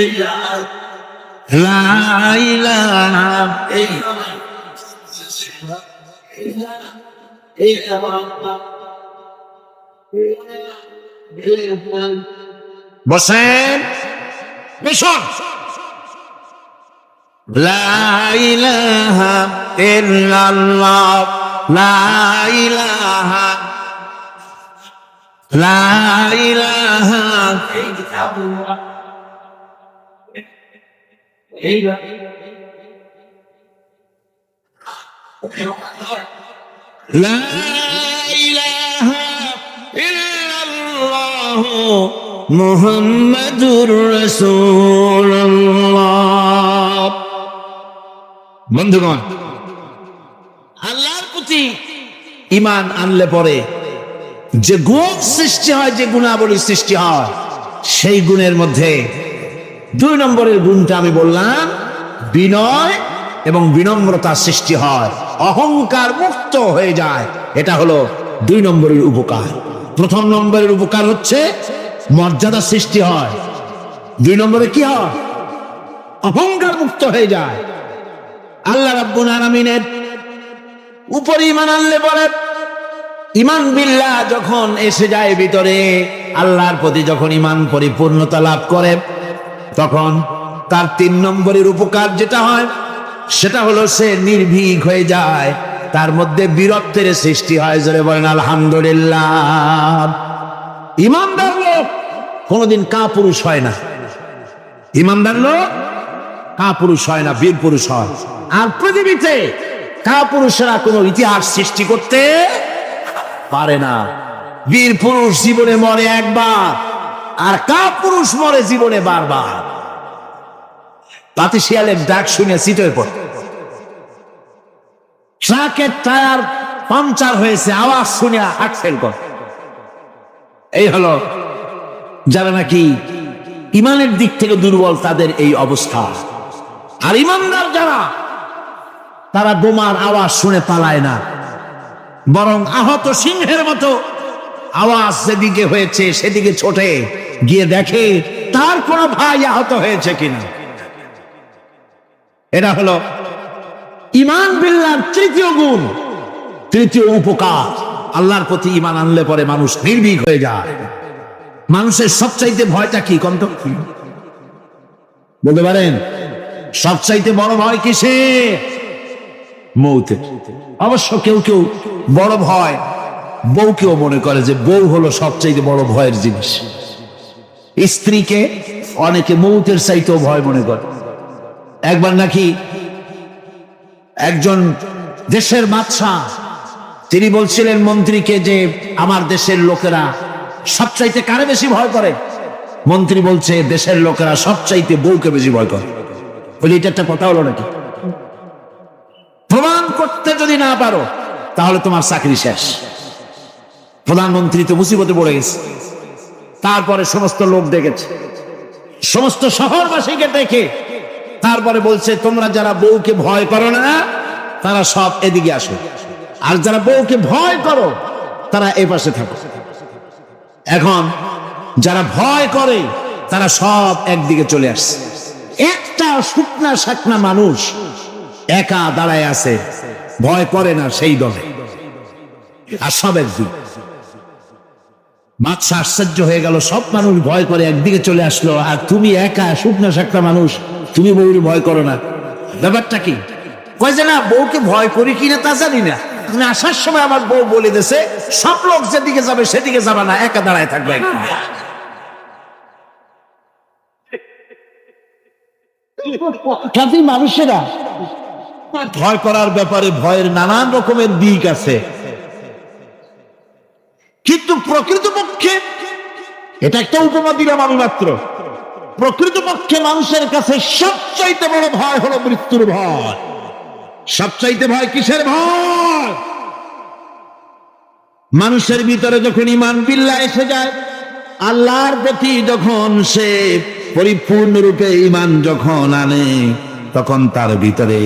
ইল্লাল্লাহ, লা ইলাহা ইল্লাল্লাহ। বসেন, মিশন। লা ইলাহা ইল্লাল্লাহ, লা ইলাহা, লা ইলাহা ইল্লাল্লাহ, লা ইলাহা ইল্লাল্লাহ মুহাম্মাদুর রাসূলুল্লাহ। বন্ধুগণ, আল্লাহর প্রতি ঈমান আনলে পরে যে গুণ সৃষ্টি হয়, যে গুণাবলী সৃষ্টি হয়, সেই গুণের মধ্যে 2 নম্বরের গুণটা আমি বললাম, বিনয় এবং বিনম্রতা সৃষ্টি হয়, অহংকার মুক্ত হয়ে যায়। এটা হলো 2 নম্বরের উপকার। প্রথম নম্বরের উপকার হচ্ছে মর্যাদা সৃষ্টি হয়। 2 নম্বরে কি হয়? অহংকার মুক্ত হয়ে যায়। আল্লাহ রাব্বুল আলামিনের উপর ঈমান আনলে পরে, ঈমান বিল্লাহ যখন এসে যায় ভিতরে, আল্লাহর প্রতি যখন ঈমান পরিপূর্ণতা লাভ করে, তখন তার 3 নম্বরের উপকার যেটা হয় সেটা হলো সে নির্ভীক হয়ে যায়, তার মধ্যে বীরত্বের সৃষ্টি হয়। জোরে বলেন আলহামদুলিল্লাহ। ঈমানদার লোক কোনোদিন কাপুরুষ হয় না। ঈমানদার লোক কাপুরুষ হয় না, বীর পুরুষ হয়। আর পৃথিবীতে কাপুরুষেরা কোনো ইতিহাস সৃষ্টি করতে পারে না। বীর পুরুষ জীবনে মরে একবার, আর কাপুরুষ মরে জীবনে বারবার। পাতি শিয়ালের ডাক শুনে সিটের পর, ট্রাকের টায়ার পাংচার হয়েছে, আওয়াজ শুনে হার্ট ফেল করে। এই হলো যারা নাকি ঈমানের দিক থেকে দুর্বল, তাদের এই অবস্থা। আর ঈমানদার যারা, তারা বোমার আওয়াজ শুনে পালায় না, বরং আহত সিংহের মতো আওয়াজ যেদিকে হয়েছে সেদিকে ছোটে গিয়ে দেখে তার কোনো ভাই আহত হয়েছে কিনা। এটা হলো ঈমান বিল্লাহর 3য় গুণ, 3য় উপকার। আল্লাহর প্রতি ঈমান আনলে পরে মানুষ নির্ভীক হয়ে যায়। মানুষের সবচাইতে ভয়টা কি কন্ত বলতে পারেন? সবচাইতে বড় ভয় কিসে? মৌতে। অবশ্য কেউ কেউ বড় ভয় বউকেও মনে করে যে বউ হলো সবচাইতে বড় ভয়ের জিনিস। স্ত্রীকে অনেকে মৌতের চাইতেও ভয় মনে করে। একবার নাকি একজন দেশের বাদশা, তিনি বলছিলেন মন্ত্রীকে যে আমার দেশের লোকেরা সবচাইতে কারে বেশি ভয় করে? মন্ত্রী বলছে দেশের লোকেরা সবচাইতে বউকে বেশি ভয় করে। বলি এটা একটা কথা হলো নাকি? প্রমাণ করতে যদি না পারো তাহলে তোমার চাকরি শেষ। প্রধানমন্ত্রী তো মুসিবতে পড়ে গেছে। তারপরে সমস্ত লোক ডেকেছে, সমস্ত শহরবাসীকে ডেকে তারপরে বলছে, তোমরা যারা বউকে ভয় করো না তারা সব এদিকে আসো, আর যারা বউকে ভয় করো তারা এ পাশে থাকো। এখন যারা ভয় করে তারা সব একদিকে চলে আসছে। একটা শুকনা শাকনা মানুষ একা দাঁড়ায় আছে, ভয় করে না সেই দলে, আর সব একদিকে। মাত্র আশ্চর্য হয়ে গেল, সব মানুষ ভয় করে একদিকে চলে আসলো, আর তুমি একা শুকনা শাকনা মানুষ, তুমি বউকে ভয় করো না, ব্যাপারটা কি? কয় যে না, বউকে ভয় করি কিনা তা জানি না, তুমি আসার সময় আমার বউ বলে দিয়েছে সব লোক যেদিকে যাবে সেদিকে যাবে না, একা দাঁড়ায় থাকবে। মানুষেরা ভয় করার ব্যাপারে ভয়ের নানান রকমের দিক আছে, কিন্তু প্রকৃতপক্ষে এটা একটা উপমা দিলাম আমি মাত্র। প্রকৃতপক্ষে মানুষের কাছে সবচাইতে বড় ভয় হলো মৃত্যুর ভয়। সবচাইতে ভয় কিসের ভয়? মানুষের ভিতরে যখন ঈমান বিল্লাহ এসে যায়, আল্লাহর প্রতি যখন সে পরিপূর্ণরূপে ঈমান যখন আনে, তখন তার ভিতরে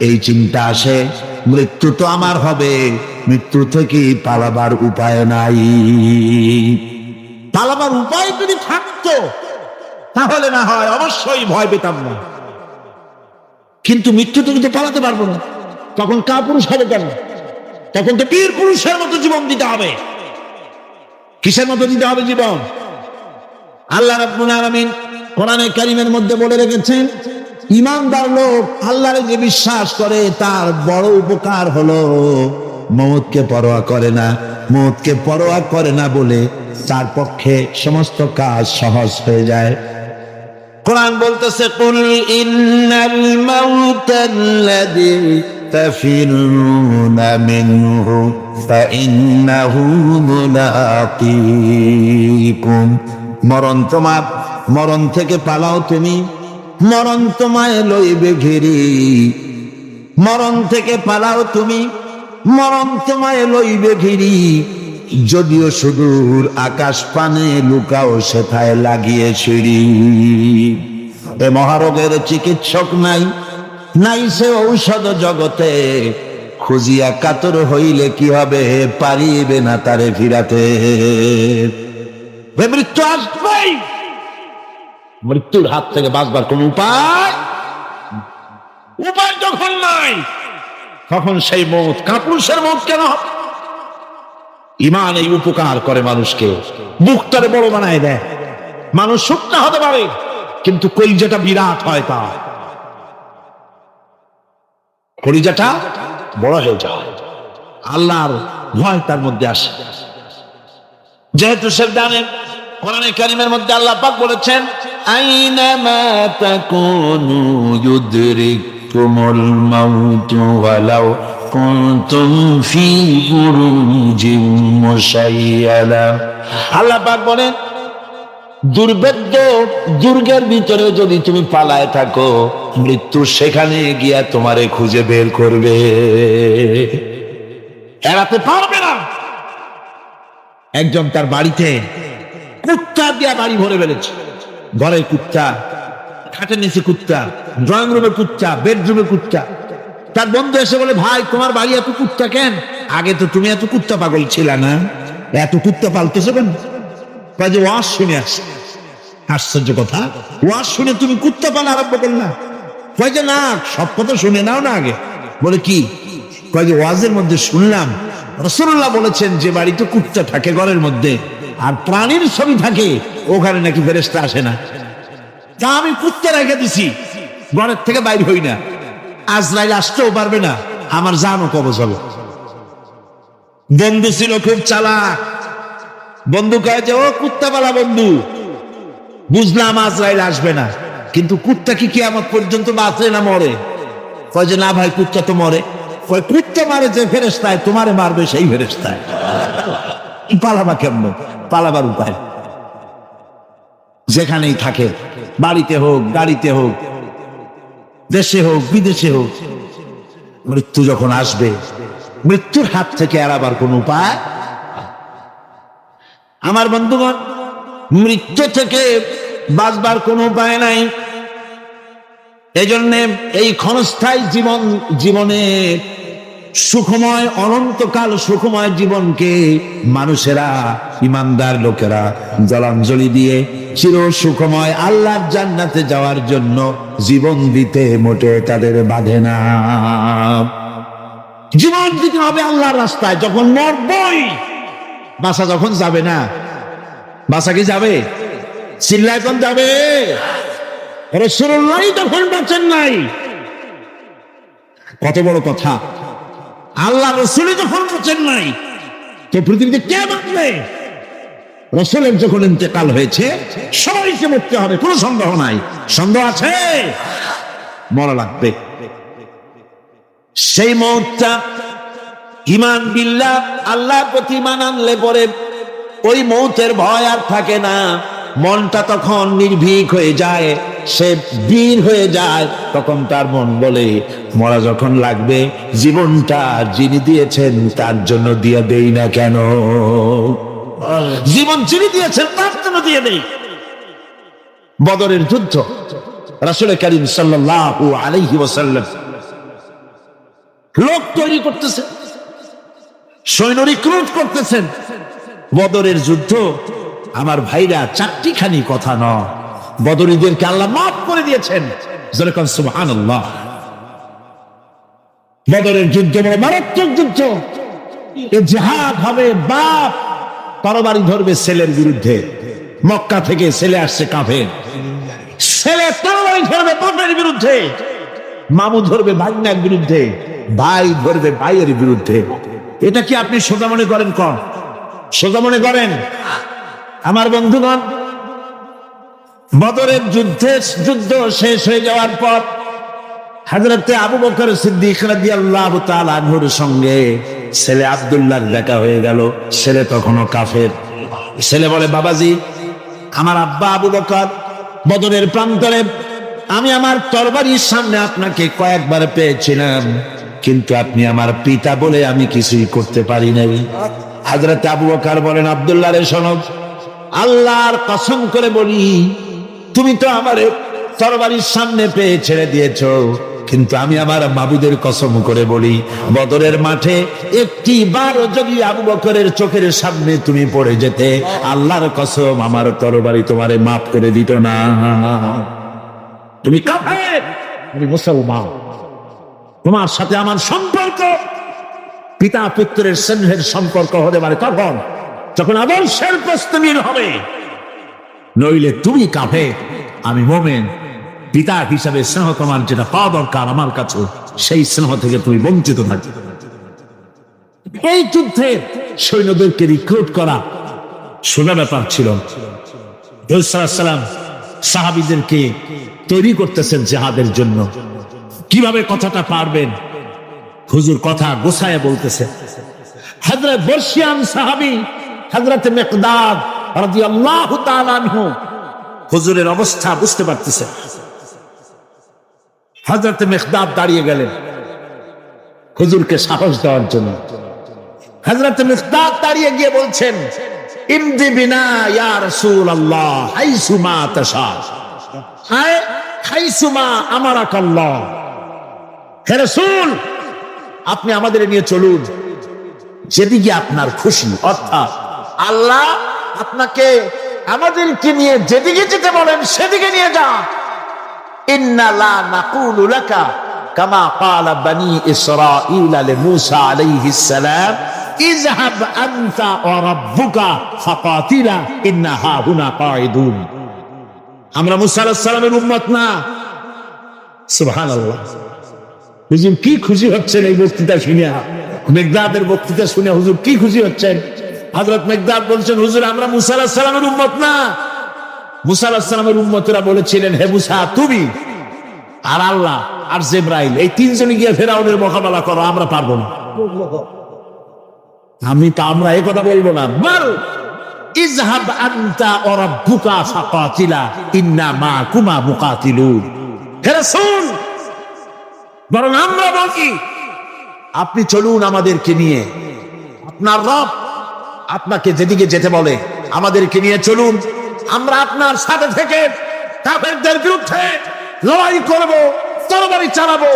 এই চিন্তা আসে, মৃত্যু তো আমার হবে, মৃত্যু থেকে পালাবার উপায় নাই। পালাবার উপায় যদি থাকতো তাহলে না হয় অবশ্যই ভয় পেতাম না, কিন্তু মৃত্যু থেকে তো পালাতে পারবো না। তখন কাপুরুষ হবে কেন? তখন তো বীর পুরুষের মতো জীবন দিতে হবে। কিসের মতো দিতে হবে জীবন? আল্লাহ রাব্বুল আলামিন কোরআনে কারীমের মধ্যে বলে রেখেছেন, ঈমানদার লোক আল্লাহরে যে বিশ্বাস করে তার বড় উপকার হলো মওতকে পরোয়া করে না। মওতকে পরোয়া করে না বলে তার পক্ষে সমস্ত কাজ সহজ হয়ে যায়। কোরআন বলতেছে, কুল ইন্নাল মাউতাল্লাযী তাফিরুনা মিনহু ফাইন্নাহু মুলাকীকুম। মরণ থেকে পালাও তুমি, মরণ তোমায় লইবে ঘিরি। মরণ থেকে পালাও তুমি, মরণ তোমায় লইবে ঘিরি। যদিও সুদূর আকাশ পানে লুকাও সেথায় লাগিয়ে সিঁড়ি। এ মহারোগের চিকিৎসক নাই, নাই সে ঔষধ জগতে। খুঁজিয়া কাতর হইলে কি হবে, পারিবে না তারে ফিরাতে। মৃত্যু আসবেই, মৃত্যুর হাত থেকে বাঁচবার কোন উপায় যখন নাই, তখন সেই মওত কাপুরুষের মওত কেন হবে? ঈমান এই উপকার করে মানুষকে, বুকটারে বড় বানায় দেয়। মানুষ শুকনা হতে পারে কিন্তু কলিজাটা বিরাট হয়, তার কলিজাটা বড় হয়ে যায়, আল্লাহর ভয় তার মধ্যে আসে। যেহেতু সে জানেন, কোরআনে কারীমের মধ্যে আল্লাহ পাক বলেছেন, আইনামা তাকুনু ইউদরিকুমুল মাউতু ওয়ালাউ কুনতুম ফি বুরুজিম মুশাইয়ালা। আল্লাহ পাক বলেন, দুর্ভেদ্য দুর্গের ভিতরে যদি তুমি পালায় থাকো, মৃত্যু সেখানে গিয়া তোমারে খুঁজে বের করবে, এড়াতে পারবে না। একজন তার বাড়িতে কুত্তা দিয়া বাড়ি ভরে ফেলেছে। ঘরে কুত্তা, খাটের নিচে কুত্তা, ড্রয়িং রুমে কুত্তা, বেডরুমে কুত্তা। তার বন্ধু এসে বলে, ভাই তোমার বাড়ি এত কুত্তা কেন? আগে তো তুমি এত কুত্তা পাগল ছিল না, এত কুত্তা পালতেছো কেন? যে ওয়াজ শুনে আসে। আশ্চর্য কথা, ওয়াজ শুনে তুমি কুত্তা পালা আরম্ভ করলা? কয় যে না, সব কথা শুনে নাও না আগে। বলে কি? কয় যে ওয়াজের মধ্যে শুনলাম রাসূলুল্লাহ বলেছেন যে বাড়িতে কুত্তা থাকে ঘরের মধ্যে আর প্রাণীর ছবি থাকে, ওখানে নাকি ফেরেশতা আসে না। তা আমি কুত্তা রেখে দিছি, ঘরের থেকে বাইর হই না, আজরাইল আসতেও পারবে না, আমার জানও কবজ হবে। বন্ধু ছিল খুব চালাক। বন্ধু কয় যে, ও কুত্তা পালা বন্ধু, বুঝলাম আজরাইল আসবে না, কিন্তু কুত্তা কি কিয়ামত পর্যন্ত বাঁচে না মরে? কয় যে না ভাই, কুত্তা তো মরে। কয় কুত্তা মারে যে ফেরেশতায়, তোমারে মারবে সেই ফেরেশতায়। পালাবা কেমন? পালাবার উপায় যেখানেই থাকে, বাড়িতে হোক গাড়িতে হোক, দেশে হোক বিদেশে হোক, মৃত্যু যখন আসবে, মৃত্যুর হাত থেকে এড়াবার কোন উপায়? আমার বন্ধুগণ, মৃত্যু থেকে বাঁচবার কোন উপায় নাই। এই জন্যে এই ক্ষণস্থায়ী জীবনে সুখময়, অনন্তকাল সুখময় জীবনকে মানুষেরা, ইমানদার লোকেরা জলাঞ্জলি দিয়ে চির সুখময় আল্লাহর জান্নাতে যাওয়ার জন্য জীবন দিতে মোটে তাদের বাধে না। জীবন দিতে হবে আল্লাহর রাস্তায়। যখন মরবই, বাসা যখন যাবে না, বাসা কি যাবে? চিল্লায় কোন যাবে? রাসূলুল্লাহ তখন বাঁচেন নাই। কত বড় কথা! আল্লাহ রসুল যখন বাঁচেন নাই, তো পৃথিবীতে কে বাঁচবে? রসুলের যখন ইন্তেকাল হয়েছে, সবাইকে মরতে হবে, কোনো সন্দেহ নাই। সন্দেহ আছে? মরা লাগবে। সেই মওতটা ঈমান বিল্লাহ, আল্লাহর প্রতি ঈমান আনলে পরে ওই মওতের ভয় আর থাকে না। মনটা তখন নির্ভীক হয়ে যায়, সে বীর হয়ে যায়। তখন তার মন বলে, মরা যখন লাগবে, জীবনটা যিনি দিয়েছেন তার জন্য দিয়ে দেই না কেন? জীবন যিনি দিয়েছেন তার জন্য দিয়ে দেই। বদরের যুদ্ধ, রাসূল করিম সাল্লাল্লাহু আলাইহি ওয়াসাল্লাম লোক তৈরি করতেছেন, সৈন্য রিক্রুট করতেছেন। বদরের যুদ্ধ, আমার ভাইরা, চারটিখানি কথা নয়। বদরীদেরকে আল্লাহ মাফ করে দিয়েছেন। যেরকম সুবহানাল্লাহ। বদরের যুদ্ধ বড় মারাত্মক যুদ্ধ। এ জিহাদ হবে, বাপ তরবারি ধরবে ছেলের বিরুদ্ধে। মক্কা থেকে ছেলে আসছে কাফের, ছেলে তরবারি ধরবে বাপের বিরুদ্ধে, মামু ধরবে ভাগ্নের বিরুদ্ধে, ভাই ধরবে ভাইয়ের বিরুদ্ধে। এটা কি আপনি সোজা মনে করেন? কোন সোজা মনে করেন? আমার বন্ধুগণ, বদরের যুদ্ধ শেষ হয়ে যাওয়ার পর হযরতে আবু বকর সিদ্দিক রাদিয়াল্লাহু তাআলা আনহুর সঙ্গে ছেলে আব্দুল্লাহর দেখা হয়ে গেল। ছেলে তখনও কাফের। ছেলে বলে, বাবাজি, আমার আব্বা আবু বকর বদরের প্রান্তরে, আমি আমার তরবারির সামনে আপনাকে কয়েকবার পেয়েছিলাম, কিন্তু আপনি আমার পিতা বলে আমি কিছুই করতে পারি নাই। হযরতে আবু বকর বলেন, আব্দুল্লাহ রে শোনো, আল্লাহর কসম করে বলি, তুমি তো আমার তরবারির সামনে পেয়ে ছেড়ে দিয়েছো, কিন্তু আমি আমার মাবুদের কসম করে বলি, বদরের মাঠে একটি বার যদি আবু বকরের চোখের সামনে তুমি পড়ে যেতে, আল্লাহর কসম আমার তরবারি তোমারে মাফ করে দিত না। তুমি কাফের, আমি মুসলমান। তোমার সাথে আমার সম্পর্ক পিতা পুত্রের স্নেহের সম্পর্ক হতে পারে তখন যখন আদর্শের প্রশ্ন মিল হবে, নইলে তুমি কাফের, আমি মুমিন। পিতা হিসাবে স্নেহ তোমার যেটা পাওয়া দরকার আমার কাছে, সেই স্নেহ থেকে তুমি বঞ্চিত থাকবে। এই যুদ্ধে সৈন্যদেরকে রিক্রুট করা সোজা ব্যাপার ছিল। রাসূল সাল্লাল্লাহু আলাইহি ওয়াসাল্লাম সাহাবীদেরকে তৈরি করতেছেন জিহাদের জন্য। কিভাবে কথাটা পারবেন, হুজুর কথা গোছায় বলতেছেন। হযরত বর্ষিয়ান সাহাবী হযরত মিকদাদ রাদিয়াল্লাহু তাআলা আনহু হুজুরের অবস্থা বুঝতে পারতেছেন। হযরত মিকদাদ দাঁড়িয়ে গেলেন হুজুরকে সাহস দেওয়ার জন্য। হযরত মিকদাদ দাঁড়িয়ে গিয়ে বলছেন, ইমদি বিনা ইয়া রাসূলুল্লাহ হাইসুমা তাশা, হায় হাইসুমা আমারাকাল্লাহ। হে রাসূল, আপনি আমাদের নিয়ে চলুন যেদিকে আপনার খুশি, অর্থাৎ আল্লাহ আপনাকে আমাদেরকে নিয়ে যেদিকে যেতে বলেন সেদিকে নিয়ে যান। ইন্না লা নাকুলু লাকা কামা ক্বালা বনি ইসরাঈল লিমূসা আলাইহিস সালাম, ইযহাব আনতা ওয়া রাব্বুকা ফাকাতিলা ইন্না হাহুনা কাঈদুন। আমরা মূসা আলাইহিস সালামের উম্মত না। সুবহানাল্লাহ। হুজুর কি খুশি হচ্ছেন এই বক্তৃতা শুনে, মিকদাদের বক্তৃতা শুনে হুজুর কি খুশি হচ্ছেন। হযরত মিকদাদ বলছেন, হুজুর আমরা মূসা আলাইহিস সালামের উম্মত না। মূসা আলাইহিস সালামের উম্মতরা বলেছিলেন, হে মূসা, তুমি আর আল্লাহ আর জিবরাইল এই তিনজনই গিয়ে ফেরাউনের মোকাবেলা করো, আমরা পারবো না। আমরা এই কথা বলবো না। বল ইযহাব আনতা ওয়া রাব্বুকা ফাকাতিলা ইন্না মাকুমা মুকাতিলুন। হে রাসূল, বরং আমরা বলি আপনি চলুন আমাদেরকে নিয়ে, আপনার রব আপনাকে যেদিকে যেতে বলে আমাদেরকে নিয়ে চলুন, আমরা আপনার সাথে থেকে কাফেরদের বিরুদ্ধে লড়াই করব, তরবারি চালাবো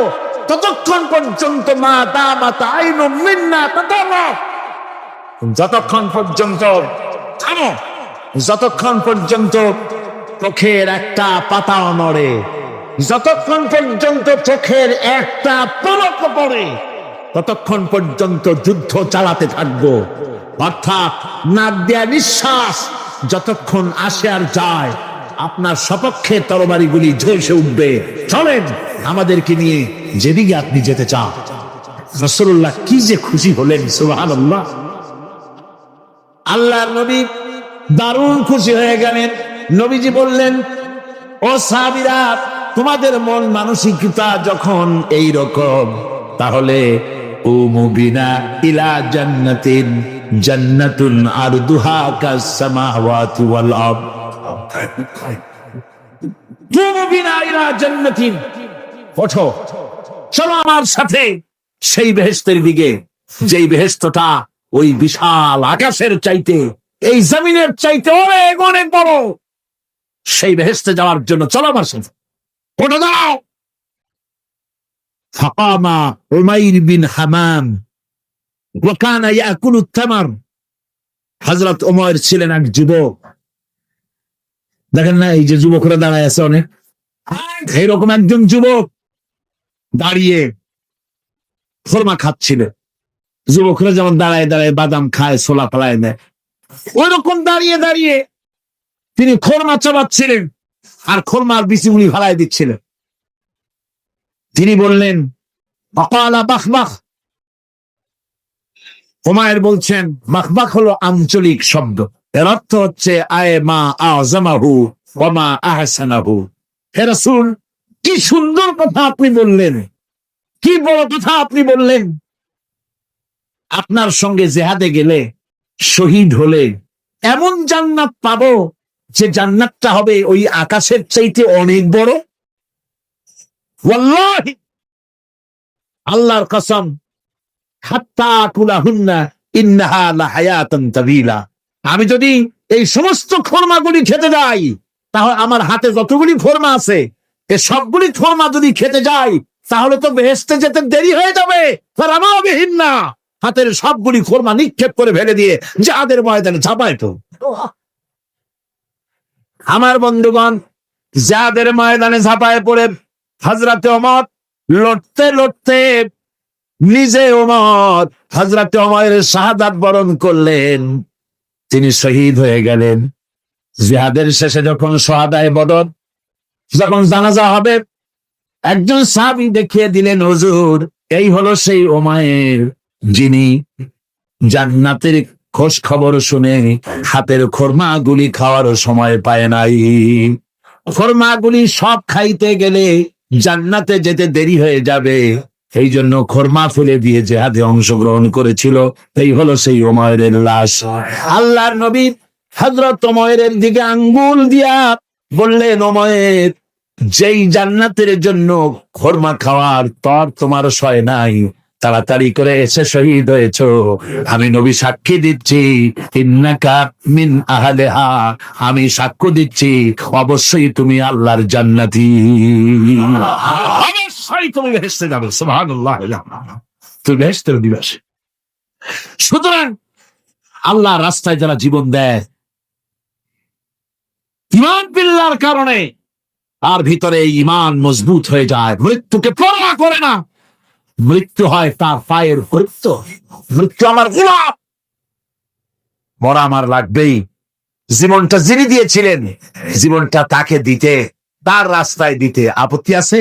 ততক্ষণ পর্যন্ত মা দামাত আইনু মিন্না তাতামা, যতক্ষণ পর্যন্ত থামো, যতক্ষণ পর্যন্ত চোখের একটা পাতাও নড়ে, যতক্ষণ পর্যন্ত চোখের একটা পলক পড়ে ততক্ষণ পর্যন্ত যুদ্ধ চালাতে থাকবো। অর্থাৎ নাক দেয়া নিঃশ্বাস যতক্ষণ আসে আর যায় আপনার সপক্ষে তরবারিগুলি ঝলসে উঠবে। চলেন আমাদেরকে নিয়ে যেদিকে আপনি যেতে চান। রাসূলুল্লাহ কি যে খুশি হলেন, সুবহানাল্লাহ। আল্লাহর নবী দারুণ খুশি হয়ে গেলেন। নবীজি বললেন, ও সাহাবীরা, তোমাদের মন মানসিকতা যখন এই রকম, তাহলে উমু বিনা ইলা জান্নাতিন জান্নাতুন আরদুহা কাস সামাওয়াতি ওয়াল আরদ, উমু বিনা ইলা জান্নাতিন, ওঠো চলো আমার সাথে সেই বেহেশতের দিকে, যেই বেহেশতটা ওই বিশাল আকাশের চাইতে, এই জমিনের চাইতে অনেক অনেক বড়। সেই বেহেশতে যাওয়ার জন্য চলো আমার সাথে, ওঠো দাও। ফাকামা উমাইর বিন হামাম ওয়া কানা ইয়াকুলু তামার। হযরত ওমর ছিলেন এক যুবক। দেখেন না এই যে যুবকরা দাঁড়ায় আছে অনেক, এইরকম একজন যুবক দাঁড়িয়ে খোরমা খাচ্ছিলেন। যুবকরা যেমন দাঁড়ায় দাঁড়ায় বাদাম খায়, ছোলা ফেলায় নেয়, ওই রকম দাঁড়িয়ে দাঁড়িয়ে তিনি খোরমা চাবাচ্ছিলেন আর খোরমার বিচিগুলি ফেলায় দিচ্ছিলেন। তিনি বললেন, অকালা বাখবাখ। ওমায়ের বলছেন, বাখবাখ হলো আঞ্চলিক শব্দ, এর অর্থ হচ্ছে আয়ে মা আযমাহু ওয়া মা আহসানাহু। হে রাসূল, কি সুন্দর কথা আপনি বললেন, কি বড় কথা আপনি বললেন। আপনার সঙ্গে জিহাদে গেলে, শহীদ হলে এমন জান্নাত পাবো যে জান্নাতটা হবে ওই আকাশের চাইতে অনেক বড়। ওয়াল্লাহি, আল্লাহর কসম, হাত্তা কুলাহুন্না ইন্নাহা লাহায়াতান তাবিলা। আমি যদি এই সমস্ত খোরমাগুলি খেতে যাই, তাহলে আমার হাতে যতগুলি খোরমা আছে এই সবগুলি খোরমা যদি খেতে যাই, তাহলে তো বেহেশতে যেতে দেরি হয়ে যাবে। ফারামাবিহিন্না, হাতের সবগুলি খোরমা নিক্ষেপ করে ফেলে দিয়ে জিহাদের ময়দানে ঝাঁপায় তো। আমার বন্ধুগণ, জিহাদের ময়দানে ঝাঁপায় পড়ে হযরত ওমর লড়তে লড়তে নিজে ওমর হযরত ওমরের শাহাদাত বরণ করলেন, তিনি শহীদ হয়ে গেলেন। জিহাদের শেষে যখন শুহাদায়ে বদর, যখন জানাজা হবে, একজন সাহাবী দেখিয়ে দিলেন, হুজুর এই হলো সেই ওমর যিনি জান্নাতের খোঁজ খবর শুনে হাতের খোরমা গুলি খাওয়ার সময় পায় নাই। খোরমা গুলি সব খাইতে গেলে জান্নাতে যেতে দেরি হয়ে যাবে, এই জন্য খোরমা ফেলে দিয়ে জিহাদে অংশগ্রহণ করেছিল। এই হলো সেই ওমরের লাশ। আল্লাহর নবী হযরত ওমরের দিকে আঙ্গুল দিয়া বললেন, ওমর, যেই জান্নাতের জন্য খোরমা খাওয়ার তর তোমার সয় নাই, তাড়াতাড়ি করে এসে শহীদ হয়েছ। আমি নবী সাক্ষী দিচ্ছি, ইন্নাকা মিন আহলিহা, আমি সাক্ষ্য দিচ্ছি অবশ্যই তুমি আল্লাহর জান্নাতি, অবশ্যই তুমি বেহেশতে যাবে। সুবহানাল্লাহ, তুমি বেহেশতের অধিবাসী। সুতরাং আল্লাহর রাস্তায় যারা জীবন দেয় ঈমান বিল্লাহর কারণে, তার ভিতরে ঈমান মজবুত হয়ে যায়, মৃত্যুকে পরোয়া করে না। মৃত্যু হয় তার পায়ের কৃত্য, মৃত্যু আমার গোলাপ, মরা আমার লাগবেই। জীবনটা যিনি দিয়েছিলেন, জীবনটা তাকে দিতে, তার রাস্তায় দিতে আপত্তি আছে?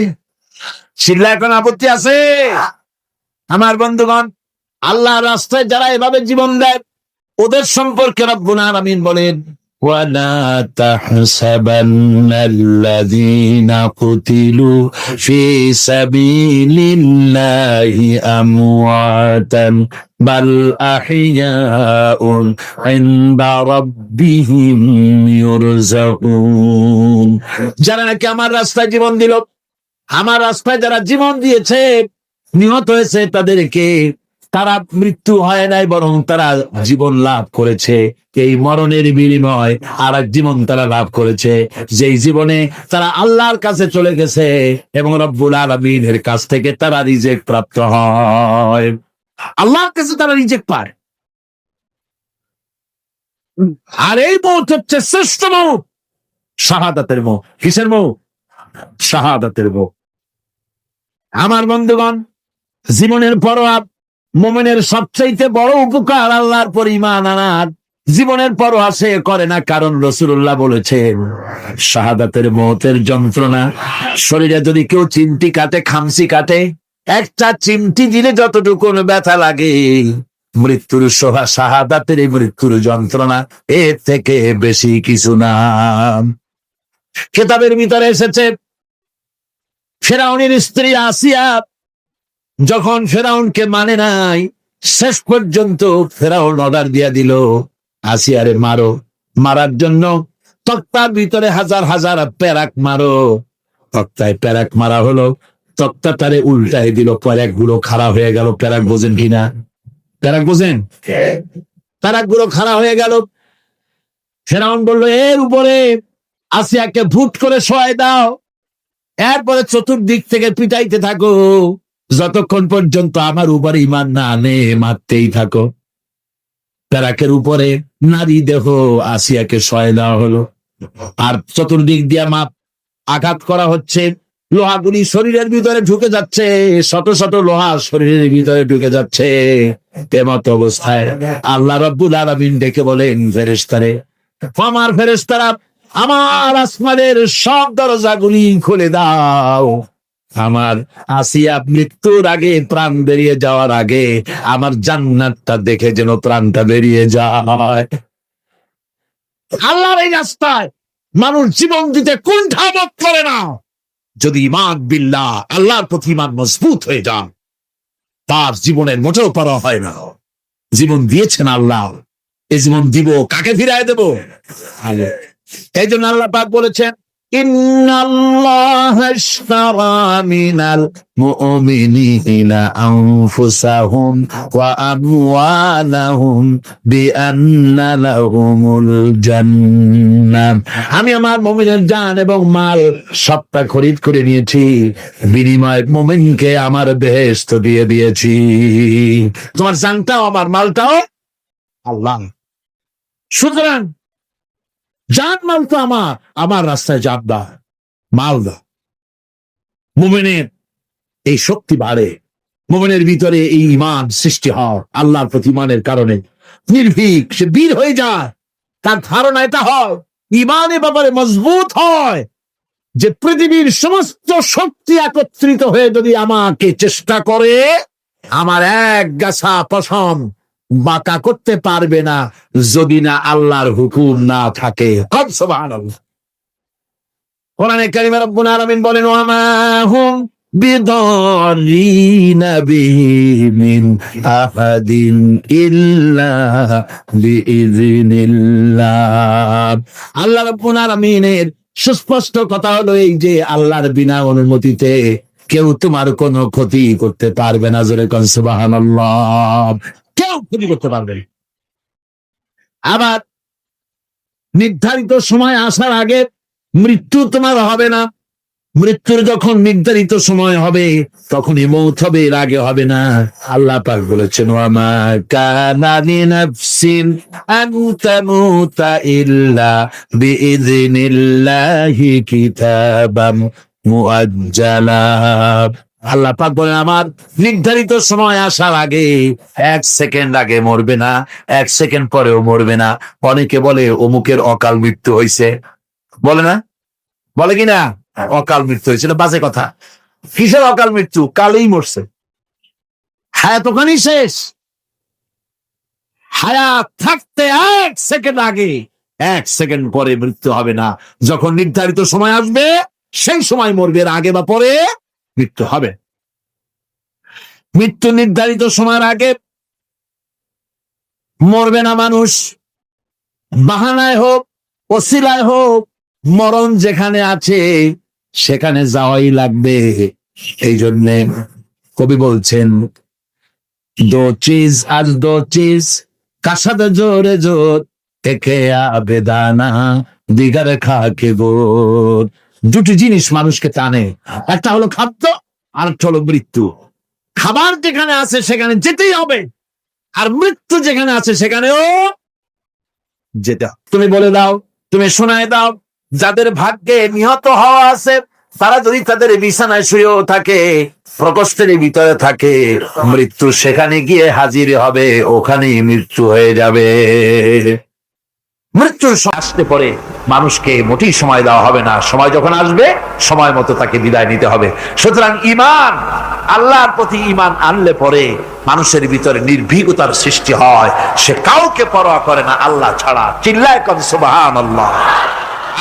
চিল্লা এখন আপত্তি আছে? আমার বন্ধুগণ, আল্লাহর রাস্তায় যারা এভাবে জীবন দেয়, ওদের সম্পর্কে রব্বুল আলামিন বলেন, وَلَا تَحْسَبَنَّ الَّذِينَ قُتِلُوا فِي سَبِيلِ اللَّهِ أَمْوَاتًا بَلْ أَحْيَاءٌ عِندَ رَبِّهِمْ يُرْزَقُونَ। যারা নাকি আমার রাস্তায় জীবন দিল, আমার রাস্তায় যারা জীবন দিয়েছে, নিহত হয়েছে, তাদেরকে তারা মৃত্যু হয় নাই, বরং তারা জীবন লাভ করেছে। এই মরণের বিনিময় আর এক জীবন তারা লাভ করেছে, যেই জীবনে তারা আল্লাহর কাছে চলে গেছে এবং রব্বুল আলামিনের কাছ থেকে তারা রিজেক্ট প্রাপ্ত হয়। আল্লাহর কাছে তারা রিজেক্ট পায়। আর এই মৌত হচ্ছে শ্রেষ্ঠ মৌত, শাহাদাতের মৌত। কিসের মৌত? শাহাদাতের মৌত। আমার বন্ধুগণ, জীবনের পরোয়া মুমিনের সবচাইতে বড় উপকার আল্লাহর পর ঈমান আনার। জীবনের পরোয়া সে করে না, কারণ রাসূলুল্লাহ বলেছেন শাহাদাতের মৌতের যন্ত্রণা। শরীরে যদি কেউ চিমটি কাটে, খামসি কাটে, একটা চিমটি দিলে যতটুকু ব্যথা লাগে, মৃত্যুর শাহাদাতের এই মৃত্যুর যন্ত্রণা এর থেকে বেশি কিছু না। কিতাবের ভিতরে এসেছে ফেরাউনের স্ত্রী আসিয়া যখন ফেরাউনকে মানে নাই, শেষ পর্যন্ত ফেরাউন অর্ডার দিয়া দিল আসিয়ারে মারো। মারার জন্য তক্তার ভিতরে হাজার হাজার প্যারাক মারো। তক্তায় প্যারাক মারা হলো, তক্তা তারে উল্টাই দিল, প্যারাক গুলো খাড়া হয়ে গেল। প্যারাক বোঝেন কিনা? প্যারাক বোঝেন? প্যারাক গুলো খাড়া হয়ে গেল। ফেরাউন বলল, এর উপরে আসিয়াকে ভুট করে শোয়াই দাও, এরপরে চতুর্দিক থেকে পিটাইতে থাকো, যতক্ষণ পর্যন্ত আমার উপরে ঈমান না আনে মারতেই থাকো। প্যারাকের উপরে নারী দেহ আসিয়াকে শোয়াই দেওয়া হলো, আর চতুর্দিক দিয়া মাপ আঘাত করা হচ্ছে। লোহাগুলি শরীরের ভিতরে ঢুকে যাচ্ছে, শত শত লোহা শরীরের ভিতরে ঢুকে যাচ্ছে। তেমত অবস্থায় আল্লাহ রাব্বুল আলামিন ডেকে বলেন, ফেরেশতারে, আমার ফেরেশতারা, আমার আসমানের সব দরজাগুলি খুলে দাও। আমার আসিয়া মৃত্যুর আগে, প্রাণ বেরিয়ে যাওয়ার আগে আমার জান্নাতটা দেখে যেন প্রাণটা বেরিয়ে যায়। আল্লাহর এই রাস্তায় মানুষ জীবন দিতে কুণ্ঠাবোধ করে না। যদি ঈমান বিল্লাহ, আল্লাহর প্রতি ঈমান মজবুত হয়ে যান, তার জীবনের মোটেও পরোয়া হয় না। জীবন দিয়েছেন আল্লাহ, এই জীবন দিব, কাকে ফিরায় দেব? এই জন্য আল্লাহ পাক বলেছেন, ইন্নাল্লাহা আশতারা মিনাল মুমিনিনা আনফুসাহুম ওয়া আমওয়ালাহুম বিআন্না লাহুমুল জান্নাহ। আমি আমার মুমিনের জান এবং মাল সবটা খরিদ করে নিয়েছি, বিনিময়ে মুমিনকে আমার বেহেশত দিয়ে দিয়েছি। তোমার জানটাও আমার মালটাও আল্লাহ। সুতরাং জান মাল তো আমার রাস্তায় জান দা, মাল দা। মুমিনের এই শক্তি বাড়ে, মুমিনের ভিতরে এই ঈমান সৃষ্টি হয় আল্লাহর প্রতি ঈমানের কারণে। নির্ভীক সে বীর হয়ে যায়, তার ধারণা এটা হয়, ঈমানের ব্যাপারে মজবুত হয় যে পৃথিবীর সমস্ত শক্তি একত্রিত হয়ে যদি আমাকে চেষ্টা করে, আমার এক গাছা পশম বাঁকা করতে পারবে না, যদি না আল্লাহর হুকুম না থাকে। সুবহানাল্লাহ। কোরআনে কারিমে রব্বুল আলামিন বলেন, ওয়া মা হুম বিদারিনা বিহি মিন আহাদিন ইল্লা বিইযনিল্লাহ। আল্লাহ রাব্বুল আলামিনের সুস্পষ্ট কথা হলো এই যে আল্লাহর বিনা অনুমতিতে কেউ তোমার কোনো ক্ষতি করতে পারবে না। জোরে কোন সুবহানাল্লাহ। কেউ ক্ষতি করতে পারবে না। আবার নির্ধারিত সময় আসার আগে মৃত্যু তোমার হবে না। মৃত্যুর যখন নির্ধারিত সময় হবে তখনই মৌত হবে, এর আগে হবে না। আল্লাহ পাক বলেছেন, ওয়া মা কানা লিনাফসিন আন তামুতা ইল্লা বিইযনিল্লাহি কিতাবাম মুআজ্জালা। আল্লাহ পাক বলেন, আমার নির্ধারিত সময় আসার আগে 1 সেকেন্ড আগে মরবে না, 1 সেকেন্ড পরেও মরবে না। অনেকে বলে অমুকের অকাল মৃত্যু হয়েছে, বলে না? বলে কিনা অকাল মৃত্যু হয়েছিল? বাজে কথা। কিসের অকাল মৃত্যু? কালেই মরছে, হায়াত ওখানেই শেষ। হায়াত থাকতে 1 সেকেন্ড আগে, 1 সেকেন্ড পরে মৃত্যু হবে না। যখন নির্ধারিত সময় আসবে সেই সময় মরবে, এর আগে বা পরে মৃত্যু হবে। মৃত্যু নির্ধারিত সময়ের আগে মরবে না মানুষ। বাহানায় হোক, ওসিলায় হোক, মরণ যেখানে আছে সেখানে যাওয়াই লাগবে। এই জন্যে কবি বলছেন, দো চিজ আর দো চিজ কাসাদ জোরে জোর একে আবেদানা দিগার খাকে গোর। দুটি জিনিস মানুষকে টানে, একটা হলো খাদ্য আর একটা হলো মৃত্যু। খাবার যেখানে আছে সেখানে যেতেই হবে, আর মৃত্যু যেখানে আছে সেখানেও যেতে হবে। তুমি বলে দাও, তুমি শোনায় দাও, যাদের ভাগ্যে নিহত হওয়া আছে তারা যদি তাদের বিছানায় শুয়েও থাকে, প্রকোষ্ঠের ভিতরে থাকে, মৃত্যু সেখানে গিয়ে হাজির হবে, ওখানেই মৃত্যু হয়ে যাবে। মৃত্যুর আসতে পরে মানুষকে মোটেই সময় দেওয়া হবে না, সময় যখন আসবে সময় মতো তাকে বিদায় নিতে হবে। সুতরাং ঈমান, আল্লাহর প্রতি ঈমান আনলে পরে মানুষের ভিতরে নির্ভীকতার সৃষ্টি হয়, সে কাউকে পরোয়া করে না আল্লাহ ছাড়া। চিল্লায় কন সুবহানাল্লাহ,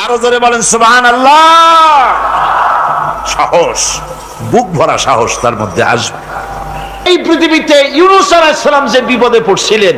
আরো জোরে বলেন সুবহানাল্লাহ। সাহস, বুক ভরা সাহস তার মধ্যে আসবে। এই পৃথিবীতে ইউনূস আলাইহিস সালাম যে বিপদে পড়ছিলেন,